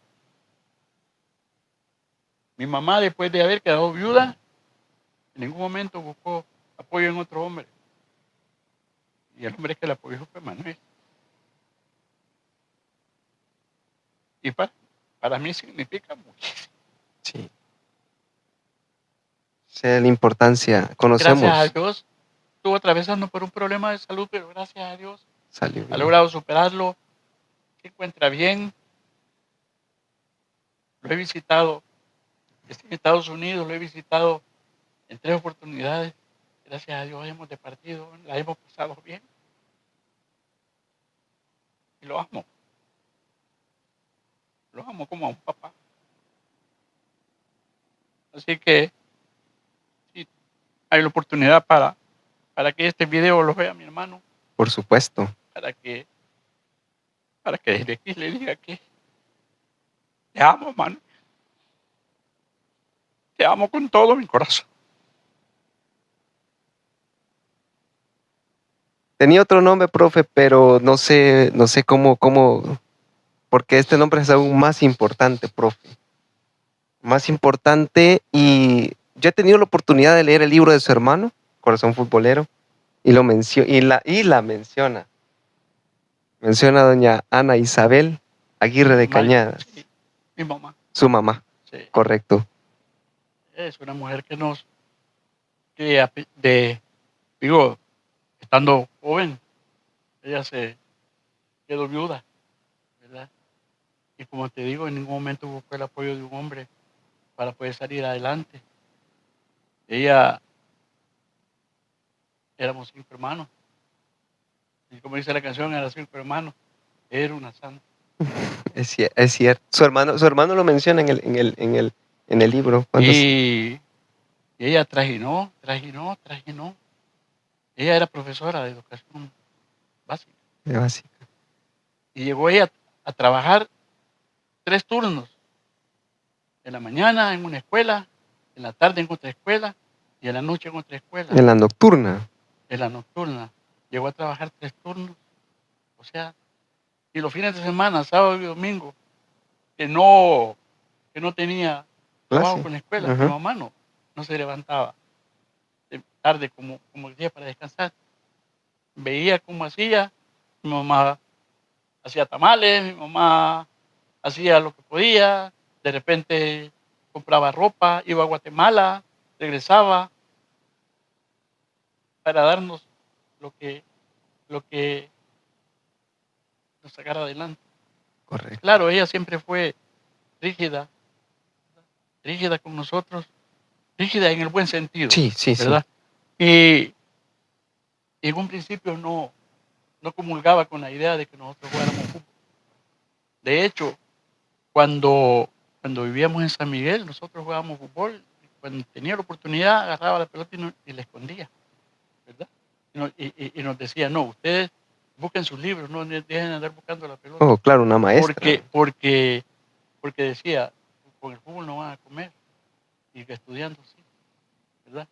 Speaker 2: Mi mamá, después de haber quedado viuda, en ningún momento buscó apoyo en otro hombre. Y el hombre que la apoyó fue Manuel. Y para mí significa muchísimo.
Speaker 1: Sí. Sé la importancia, conocemos.
Speaker 2: Gracias a Dios, estuvo atravesando por un problema de salud, pero gracias a Dios
Speaker 1: salió bien.
Speaker 2: Ha logrado superarlo, se encuentra bien. Lo he visitado, estoy en Estados Unidos, lo he visitado en 3 oportunidades. Gracias a Dios hemos departido, la hemos pasado bien. Y lo amo. Lo amo como a un papá. Así que hay la oportunidad para que este video lo vea mi hermano,
Speaker 1: Por supuesto.
Speaker 2: para que desde aquí le diga que te amo, hermano. Te amo con todo mi corazón.
Speaker 1: Tenía otro nombre, profe, pero no sé cómo, porque este nombre es aún más importante, profe. Más importante, y yo he tenido la oportunidad de leer el libro de su hermano, Corazón Futbolero, y lo la menciona. Menciona a doña Ana Isabel Aguirre de Cañadas.
Speaker 2: Sí, mi mamá.
Speaker 1: Su mamá.
Speaker 2: Sí.
Speaker 1: Correcto.
Speaker 2: Es una mujer digo, estando joven, ella se quedó viuda, ¿verdad? Y como te digo, en ningún momento buscó el apoyo de un hombre para poder salir adelante. Ella, éramos 5 hermanos. Y como dice la canción, eran 5 hermanos. Era una santa.
Speaker 1: Es cierto. Su hermano lo menciona en el libro.
Speaker 2: Y ella trajinó. Ella era profesora de educación básica.
Speaker 1: De básica.
Speaker 2: Y llegó ella a trabajar 3 turnos. En la mañana en una escuela, en la tarde en otra escuela y en la noche en otra escuela.
Speaker 1: En la nocturna.
Speaker 2: En la nocturna. Llegó a trabajar 3 turnos. O sea, y los fines de semana, sábado y domingo, que no tenía trabajo con la escuela, mi mamá no se levantaba tarde como el día para descansar. Veía cómo hacía, mi mamá hacía tamales, mi mamá hacía lo que podía, de repente compraba ropa, iba a Guatemala, regresaba para darnos lo que nos sacara adelante.
Speaker 1: Correcto.
Speaker 2: Claro, ella siempre fue rígida con nosotros, rígida en el buen sentido,
Speaker 1: sí,
Speaker 2: ¿verdad? Y en un principio no comulgaba con la idea de que nosotros jugáramos fútbol. De hecho, cuando vivíamos en San Miguel, nosotros jugábamos fútbol. Cuando tenía la oportunidad, agarraba la pelota y la escondía, ¿verdad? Y nos decía, no, ustedes busquen sus libros, no dejen de andar buscando la pelota.
Speaker 1: Oh, claro, una maestra.
Speaker 2: Porque decía, con el fútbol no van a comer, y que estudiando sí, ¿verdad?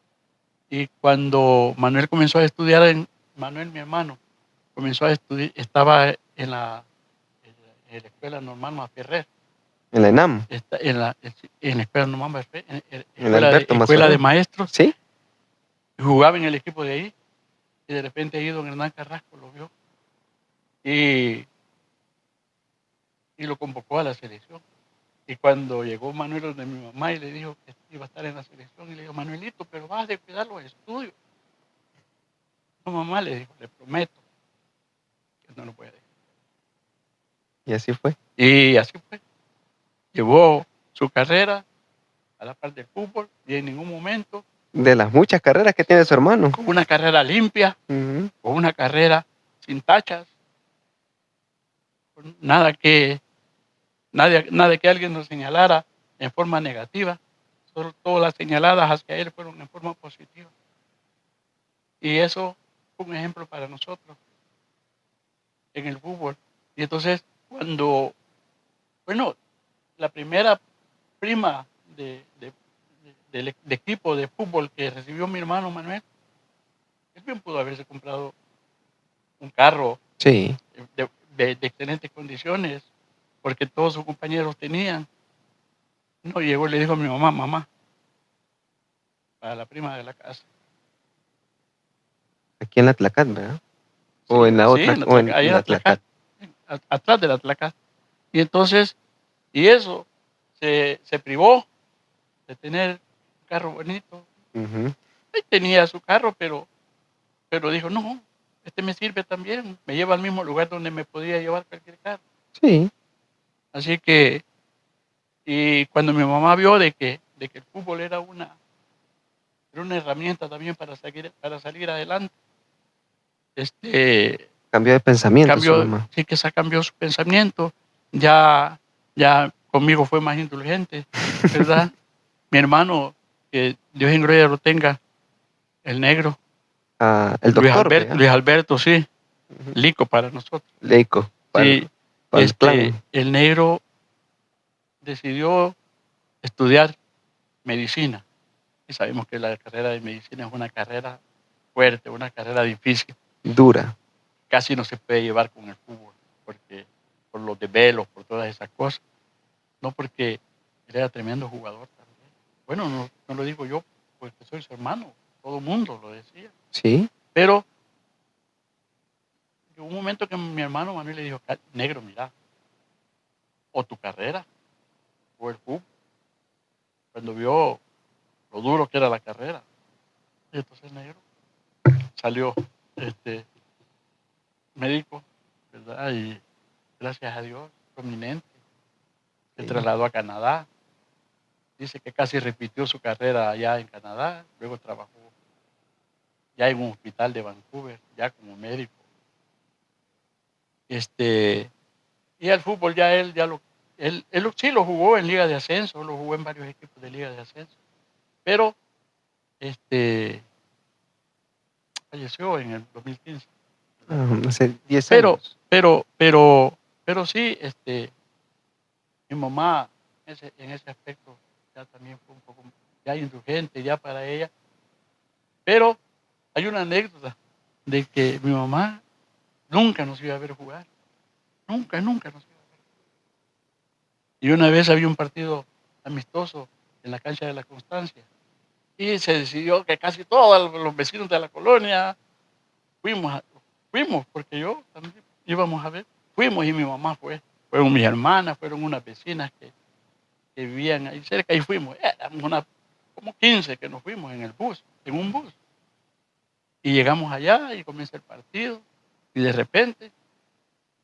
Speaker 2: Y cuando Manuel comenzó a estudiar, Manuel, mi hermano, comenzó a estudiar, estaba en la escuela normal Maferrer.
Speaker 1: ¿En la ENAM?
Speaker 2: En la escuela normal Maferrer,
Speaker 1: en la
Speaker 2: escuela de maestros.
Speaker 1: ¿Sí?
Speaker 2: Jugaba en el equipo de ahí, y de repente ahí don Hernán Carrasco lo vio y lo convocó a la selección. Y cuando llegó Manuel donde mi mamá y le dijo que iba a estar en la selección, y le dijo, Manuelito, pero vas a descuidar los estudios. No, mamá, le dijo, le prometo que no lo puede.
Speaker 1: Y así fue.
Speaker 2: Y así fue. Llevó su carrera a la par del fútbol y en ningún momento...
Speaker 1: De las muchas carreras que tiene su hermano.
Speaker 2: Con una carrera limpia, con una carrera sin tachas, con nada que alguien nos señalara en forma negativa. Solo todas las señaladas hacia él fueron en forma positiva. Y eso fue un ejemplo para nosotros en el fútbol. Y entonces, la primera prima del equipo de fútbol que recibió mi hermano Manuel, él bien pudo haberse comprado un carro
Speaker 1: sí.
Speaker 2: de excelentes condiciones, porque todos sus compañeros tenían. No, llegó y le dijo a mi mamá, para la prima de la casa.
Speaker 1: Aquí en la Tlacat, ¿verdad? O en la otra.
Speaker 2: Sí, ahí en la Tlacat, atrás de la Tlacat. Y entonces, eso se privó de tener un carro bonito. Él tenía su carro, pero dijo, no, este me sirve también, me lleva al mismo lugar donde me podía llevar cualquier carro.
Speaker 1: Sí.
Speaker 2: Así que, y cuando mi mamá vio de que el fútbol era una herramienta también para salir adelante,
Speaker 1: cambió de pensamiento su mamá.
Speaker 2: Sí, que se cambió su pensamiento, ya conmigo fue más indulgente, ¿verdad? Mi hermano, que Dios en gloria lo tenga, El negro.
Speaker 1: El doctor.
Speaker 2: Luis Alberto, sí.
Speaker 1: Uh-huh.
Speaker 2: Lico para nosotros.
Speaker 1: Leico.
Speaker 2: Sí, el negro decidió estudiar medicina. Y sabemos que la carrera de medicina es una carrera fuerte, una carrera difícil.
Speaker 1: Dura.
Speaker 2: Casi no se puede llevar con el fútbol, porque por los desvelos, por todas esas cosas. No porque él era tremendo jugador también. Bueno, no lo digo yo, porque soy su hermano. Todo el mundo lo decía.
Speaker 1: Sí.
Speaker 2: Pero hubo un momento que mi hermano Manuel le dijo, negro, mira, o tu carrera, o el fútbol. Cuando vio lo duro que era la carrera. Y entonces el negro salió médico, ¿verdad? Y gracias a Dios, prominente. Se trasladó a Canadá. Dice que casi repitió su carrera allá en Canadá. Luego trabajó ya en un hospital de Vancouver, ya como médico. Y al fútbol ya él sí lo jugó en Liga de Ascenso, lo jugó en varios equipos de Liga de Ascenso. Pero falleció en el 2015.
Speaker 1: Hace 10 años.
Speaker 2: Pero sí, mi mamá en ese aspecto ya también fue un poco ya indulgente ya para ella. Pero hay una anécdota de que mi mamá nunca nos iba a ver jugar. Nunca nos iba a ver. Y una vez había un partido amistoso en la cancha de la Constancia. Y se decidió que casi todos los vecinos de la colonia fuimos porque yo también íbamos a ver. Fuimos y mi mamá fue. Fueron mis hermanas, fueron unas vecinas que vivían ahí cerca y fuimos. Éramos como 15 que nos fuimos en un bus. Y llegamos allá y comienza el partido. Y de repente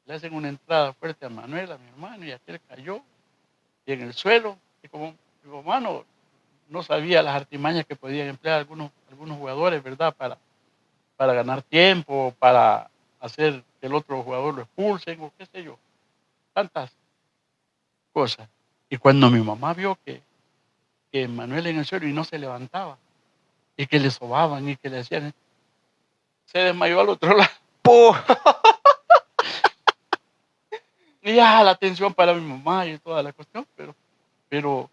Speaker 2: le hacen una entrada fuerte a Manuel, a mi hermano, y aquel cayó. Y en el suelo, y como mi mamá no sabía las artimañas que podían emplear algunos jugadores, ¿verdad? Para ganar tiempo, para hacer que el otro jugador lo expulsen o qué sé yo. Tantas cosas. Y cuando mi mamá vio que Manuel en el suelo y no se levantaba, y que le sobaban y que le hacían, se desmayó al otro lado. Y ya la atención para mi mamá y toda la cuestión, pero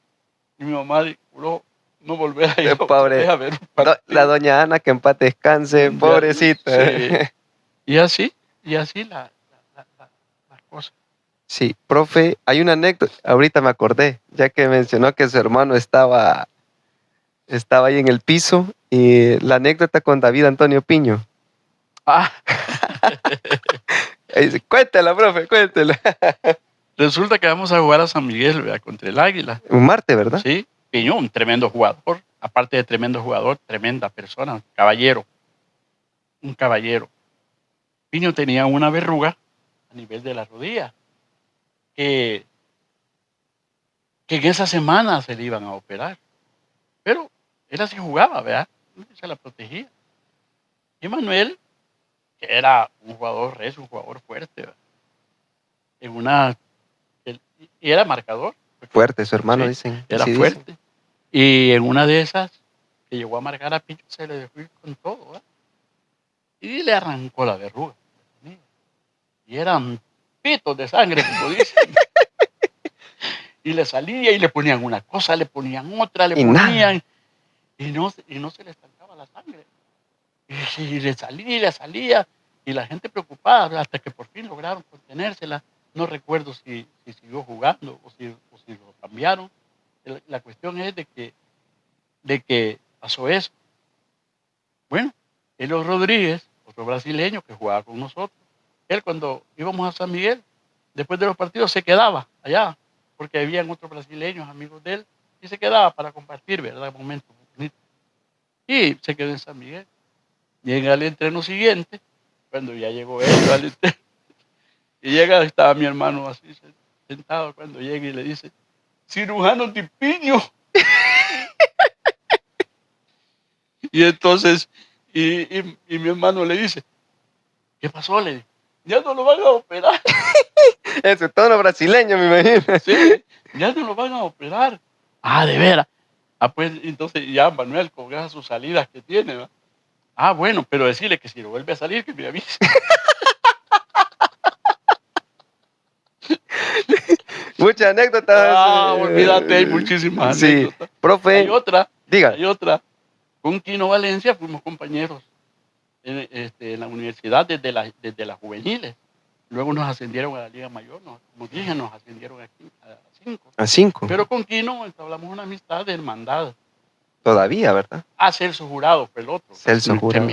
Speaker 2: mi mamá juró no volver a ir
Speaker 1: pobre,
Speaker 2: a ver
Speaker 1: la doña Ana, que en paz descanse, pobrecita.
Speaker 2: Sí. Y así las cosas.
Speaker 1: Sí, profe, hay una anécdota, ahorita me acordé, ya que mencionó que su hermano estaba ahí en el piso, y la anécdota con David Antonio Piño. Cuéntela, profe, cuéntela.
Speaker 2: Resulta que vamos a jugar a San Miguel, ¿verdad? Contra el Águila.
Speaker 1: Un martes, ¿verdad?
Speaker 2: Sí, Piño, un tremendo jugador, aparte de tremendo jugador, tremenda persona, un caballero. Piño tenía una verruga a nivel de la rodilla, que en esa semana se le iban a operar. Pero él así jugaba, ¿verdad? Se la protegía. Y Manuel, que era un jugador recio, un jugador fuerte, ¿verdad? Y era marcador.
Speaker 1: Fuerte, su hermano,
Speaker 2: sí,
Speaker 1: dicen.
Speaker 2: Era fuerte. Dicen. Y en una de esas, que llegó a marcar a Piño, se le dejó ir con todo, ¿verdad? Y le arrancó la verruga. Y eran pitos de sangre, como dicen. Y le salía y le ponían una cosa, le ponían otra, le ponían. Y no se le estancaba la sangre. Y le salía. Y la gente preocupada, hasta que por fin lograron contenérsela. No recuerdo si siguió jugando o si lo cambiaron. La cuestión es de que pasó eso. Bueno, Elio Rodríguez, otro brasileño que jugaba con nosotros, él cuando íbamos a San Miguel, después de los partidos se quedaba allá, porque habían otros brasileños, amigos de él, y se quedaba para compartir, ¿verdad? Momentos bonitos. Y se quedó en San Miguel. Llega al entreno siguiente, cuando ya llegó él al entreno, y estaba mi hermano así sentado, cuando llega y le dice, cirujano de Piño. Y entonces, y mi hermano le dice, ¿qué pasó? Le dice, ya no lo van a operar.
Speaker 1: Ese tono brasileño, me imagino.
Speaker 2: Sí, ya no lo van a operar. De veras. Pues entonces ya Manuel, con esas sus salidas que tiene, ¿va? Ah, bueno, pero decirle que si lo vuelve a salir, que me avise.
Speaker 1: Muchas anécdotas.
Speaker 2: Olvídate, hay muchísimas
Speaker 1: Sí,
Speaker 2: anécdotas.
Speaker 1: profe,
Speaker 2: Hay otra.
Speaker 1: diga.
Speaker 2: Con Quino Valencia fuimos compañeros en la universidad desde las juveniles. Luego nos ascendieron a la Liga Mayor, como dije, nos ascendieron a 5.
Speaker 1: A 5.
Speaker 2: Pero con Quino entablamos una amistad de hermandad.
Speaker 1: Todavía, ¿verdad?
Speaker 2: Celso Jurado fue el otro.
Speaker 1: Celso Jurado.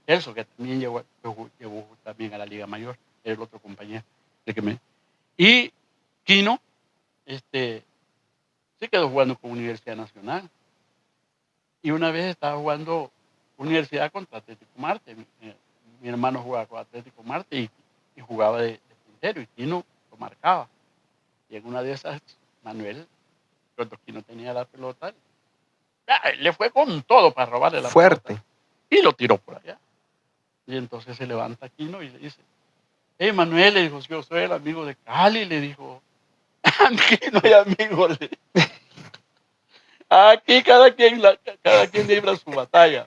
Speaker 2: Celso, que también llegó también a la Liga Mayor, era el otro compañero. Y Quino se quedó jugando con Universidad Nacional. Y una vez estaba jugando Universidad contra Atlético Marte. Mi hermano jugaba con Atlético Marte y jugaba de puntero, y Quino lo marcaba. Y en una de esas, Manuel, cuando Quino tenía la pelota, le fue con todo para robarle la
Speaker 1: Fuerte.
Speaker 2: pelota. Y lo tiró por allá. Y entonces se levanta Quino y le dice, hey, Manuel, le dijo, yo soy el amigo de Cali, le dijo. Aquí no hay amigos. Aquí cada quien libra su batalla.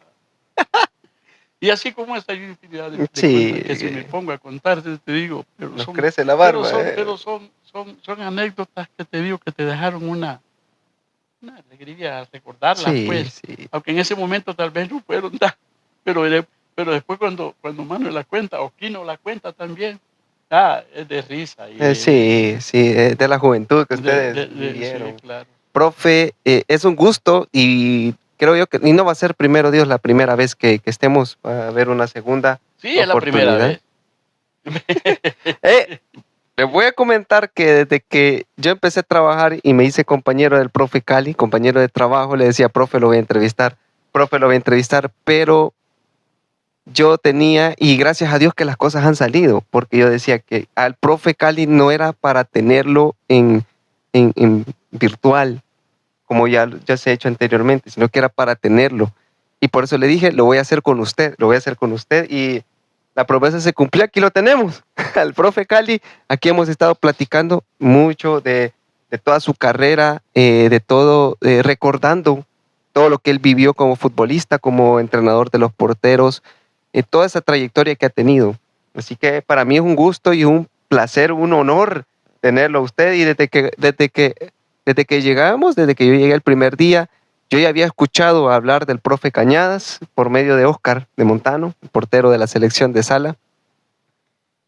Speaker 2: Y así como esta hay infinidad de cuentos que si me pongo a contarte, te digo, pero
Speaker 1: crece la barba.
Speaker 2: Pero son anécdotas que te digo que te dejaron una alegría recordarlas, pues. Sí. Aunque en ese momento tal vez no fueron tan, pero después cuando Manuel la cuenta, o Quino la cuenta también, es de risa.
Speaker 1: Sí, de la juventud que ustedes vivieron.
Speaker 2: Sí, claro.
Speaker 1: Profe, es un gusto y creo yo que y no va a ser primero Dios la primera vez que estemos a ver una segunda
Speaker 2: oportunidad. Es la primera vez.
Speaker 1: Les voy a comentar que desde que yo empecé a trabajar y me hice compañero del profe Cali, compañero de trabajo, le decía, profe, lo voy a entrevistar, pero yo tenía, y gracias a Dios que las cosas han salido, porque yo decía que al profe Cali no era para tenerlo en virtual, como ya se ha hecho anteriormente, sino que era para tenerlo. Y por eso le dije, lo voy a hacer con usted, y la promesa se cumplió, aquí lo tenemos, al profe Cali. Aquí hemos estado platicando mucho de toda su carrera, de todo, recordando todo lo que él vivió como futbolista, como entrenador de los porteros, toda esa trayectoria que ha tenido. Así que para mí es un gusto y un placer, un honor tenerlo a usted. Y desde que llegamos, desde que yo llegué el primer día, yo ya había escuchado hablar del profe Cañadas por medio de Oscar de Montano, portero de la selección de Sala.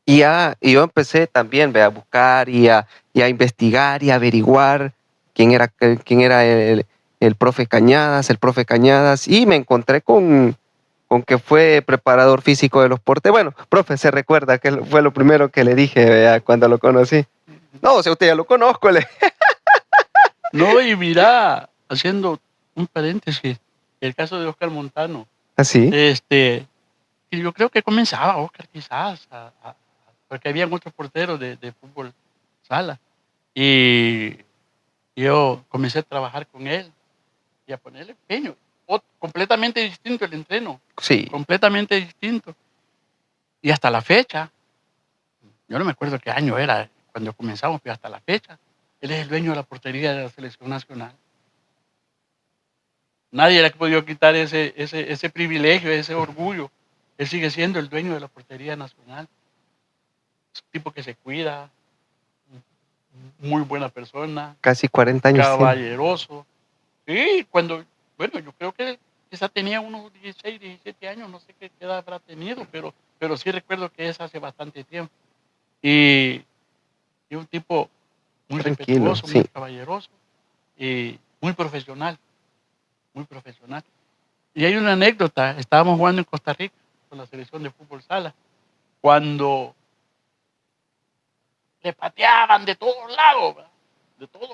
Speaker 1: Y yo empecé también a buscar y a investigar y a averiguar quién era el profe Cañadas, y me encontré con que fue preparador físico de los porteros. Bueno, profe, se recuerda que fue lo primero que le dije cuando lo conocí. No, o sea, usted ya lo conozco.
Speaker 2: No, y mira, haciendo un paréntesis, el caso de Oscar Montano.
Speaker 1: ¿Así?
Speaker 2: Yo creo que comenzaba Oscar quizás, porque había muchos porteros de fútbol sala. Y yo comencé a trabajar con él y a ponerle empeño. Completamente distinto el entreno.
Speaker 1: Sí.
Speaker 2: Completamente distinto. Y hasta la fecha, yo no me acuerdo qué año era cuando comenzamos, pero hasta la fecha, él es el dueño de la portería de la selección nacional. Nadie le ha podido quitar ese privilegio, ese orgullo. Él sigue siendo el dueño de la portería nacional. Es un tipo que se cuida, muy buena persona.
Speaker 1: Casi 40 años.
Speaker 2: Caballeroso. Sí, yo creo que quizá tenía unos 16, 17 años, no sé qué edad habrá tenido, pero sí recuerdo que es hace bastante tiempo. Y un tipo muy respetuoso, muy caballeroso y muy profesional. Muy profesional. Y hay una anécdota, estábamos jugando en Costa Rica con la selección de fútbol sala, cuando le pateaban de todos lados,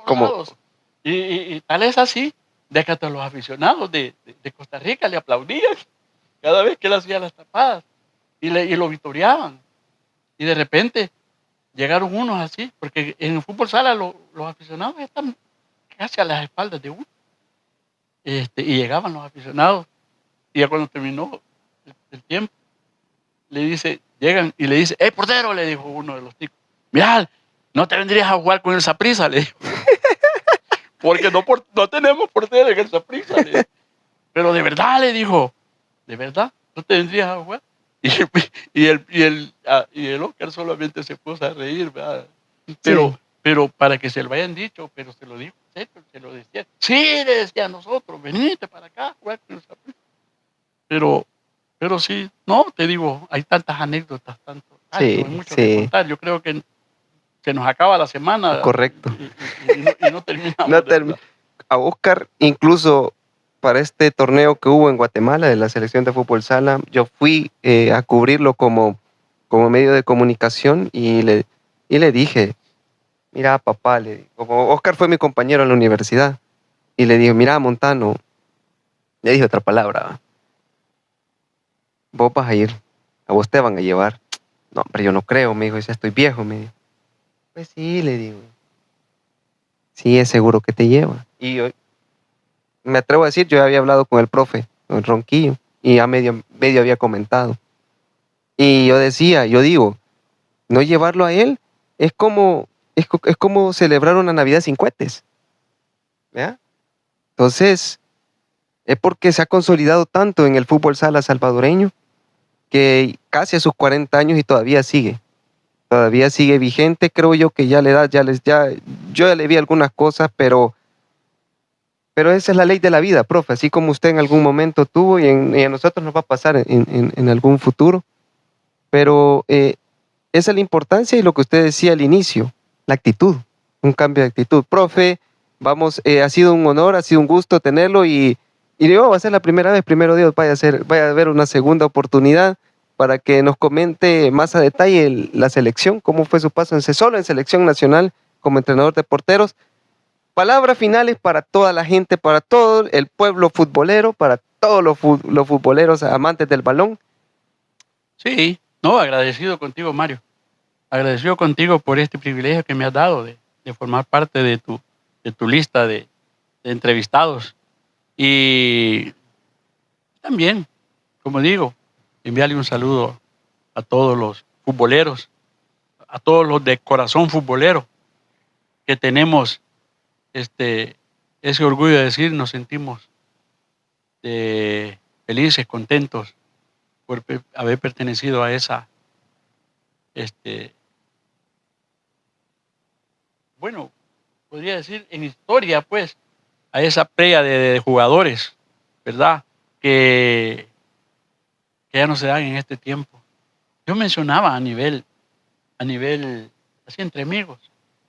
Speaker 2: lados. Y tal es así, de que hasta los aficionados de Costa Rica le aplaudían cada vez que él hacía las tapadas y lo vitoreaban. Y de repente llegaron unos así, porque en el fútbol sala los aficionados están casi a las espaldas de uno. Y llegaban los aficionados, y ya cuando terminó el tiempo, llegan y le dice, portero, le dijo uno de los chicos, mirá, no te vendrías a jugar con el Saprissa, le dijo, porque no tenemos portero en el Saprissa, le dijo. Pero de verdad, le dijo, de verdad, ¿No te vendrías a jugar? Y el Oscar solamente se puso a reír, ¿verdad? Pero para que se lo hayan dicho, pero se lo dijo, se lo decía. Sí, le decía a nosotros, venite para acá, jugar con los Saprissa. Pero sí, no, te digo, hay tantas anécdotas, hay mucho que contar. Yo creo que se nos acaba la semana.
Speaker 1: Correcto.
Speaker 2: Y no terminamos.
Speaker 1: A Oscar, incluso para este torneo que hubo en Guatemala de la selección de fútbol sala, yo fui a cubrirlo como medio de comunicación y le dije, mira, papá, como Oscar fue mi compañero en la universidad, y le dije, mira, Montano, le dije otra palabra, vos vas a ir, a vos te van a llevar. No, pero yo no creo, me dijo, ya estoy viejo, me dijo. Pues sí, le digo. Sí, es seguro que te lleva. Y yo me atrevo a decir, yo había hablado con el profe, con Ronquillo, y ya medio había comentado. Y yo digo, no llevarlo a él es como celebrar una Navidad sin cohetes. ¿Ya? Entonces, es porque se ha consolidado tanto en el fútbol sala salvadoreño que casi a sus 40 años y todavía sigue vigente. Creo yo que ya la edad, yo ya le vi algunas cosas, pero esa es la ley de la vida, profe, así como usted en algún momento tuvo y a nosotros nos va a pasar en algún futuro. Pero esa es la importancia y lo que usted decía al inicio, la actitud, un cambio de actitud. Profe, ha sido un honor, ha sido un gusto tenerlo y va a ser la primera vez, primero Dios, vaya a haber una segunda oportunidad para que nos comente más a detalle la selección, cómo fue su paso solo en selección nacional como entrenador de porteros. Palabras finales para toda la gente, para todo el pueblo futbolero, para todos los futboleros amantes del balón.
Speaker 2: Sí, no, agradecido contigo, Mario. Agradecido contigo por este privilegio que me has dado de formar parte de tu lista de entrevistados. Y también, como digo, enviarle un saludo a todos los futboleros, a todos los de corazón futbolero que tenemos ese orgullo de decir, nos sentimos felices, contentos por haber pertenecido a esa, bueno, podría decir en historia, pues, a esa playa de jugadores, ¿verdad? Que ya no se dan en este tiempo. Yo mencionaba a nivel, así entre amigos,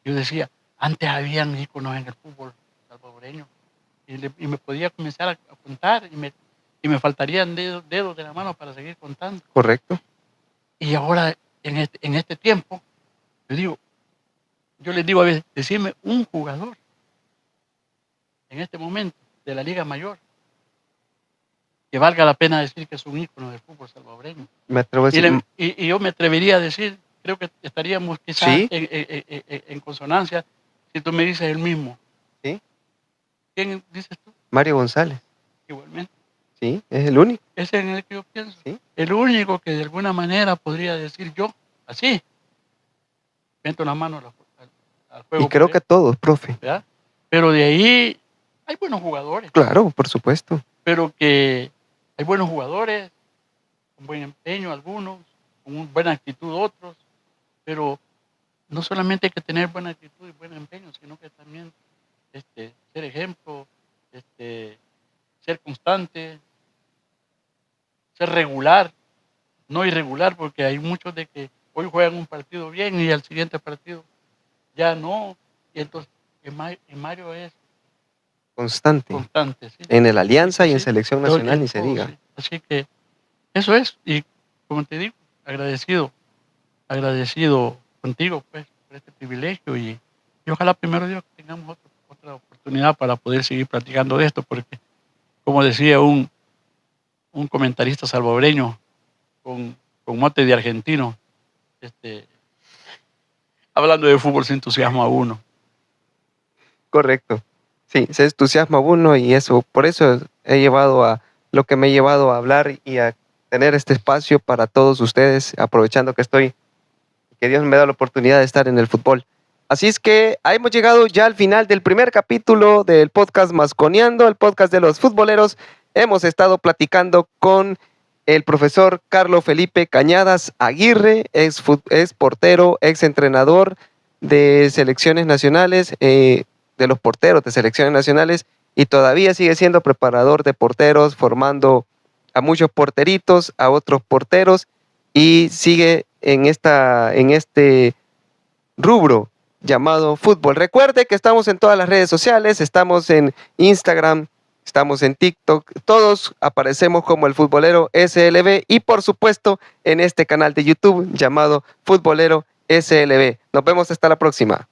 Speaker 2: yo decía, antes habían íconos en el fútbol salvadoreño y me podía comenzar a contar y me faltarían dedos de la mano para seguir contando.
Speaker 1: Correcto.
Speaker 2: Y ahora, en este tiempo, yo les digo a veces, decime un jugador en este momento de la Liga Mayor que valga la pena decir que es un ícono del fútbol salvadoreño.
Speaker 1: Me atrevo a decir...
Speaker 2: Y yo me atrevería a decir, creo que estaríamos quizás
Speaker 1: ¿sí?
Speaker 2: en consonancia si tú me dices el mismo.
Speaker 1: ¿Sí?
Speaker 2: ¿Quién dices tú?
Speaker 1: Mario González.
Speaker 2: Igualmente.
Speaker 1: Sí, es el único.
Speaker 2: Ese es en el que yo pienso.
Speaker 1: ¿Sí?
Speaker 2: El único que de alguna manera podría decir yo, así, meto la mano al juego.
Speaker 1: Y creo que todos, profe.
Speaker 2: ¿Verdad? Pero de ahí hay buenos jugadores.
Speaker 1: Claro, por supuesto.
Speaker 2: Pero que hay buenos jugadores, con buen empeño algunos, con una buena actitud otros, pero no solamente hay que tener buena actitud y buen empeño, sino que también ser ejemplo, ser constante, ser regular, no irregular, porque hay muchos de que hoy juegan un partido bien y al siguiente partido ya no, y entonces en Mario es
Speaker 1: constante,
Speaker 2: ¿sí?
Speaker 1: En el Alianza
Speaker 2: sí,
Speaker 1: y en Selección Nacional, ni se
Speaker 2: todo,
Speaker 1: diga.
Speaker 2: Sí. Así que eso es, y como te digo, agradecido contigo, pues, por este privilegio, y ojalá primero Dios que tengamos otra oportunidad para poder seguir platicando de esto, porque, como decía un comentarista salvadoreño con mote de argentino, hablando de fútbol se entusiasma a uno.
Speaker 1: Correcto. Sí, se entusiasma uno y por eso me he llevado a hablar y a tener este espacio para todos ustedes, aprovechando que Dios me da la oportunidad de estar en el fútbol. Así es que hemos llegado ya al final del primer capítulo del podcast Masconeando, el podcast de los futboleros. Hemos estado platicando con el profesor Carlos Felipe Cañadas Aguirre, ex portero, ex entrenador de selecciones nacionales, de los porteros de selecciones nacionales, y todavía sigue siendo preparador de porteros, formando a muchos porteritos, a otros porteros, y sigue en este rubro llamado fútbol. Recuerde que estamos en todas las redes sociales, estamos en Instagram, estamos en TikTok, todos aparecemos como el Futbolero SLB, y por supuesto en este canal de YouTube llamado Futbolero SLB. Nos vemos hasta la próxima.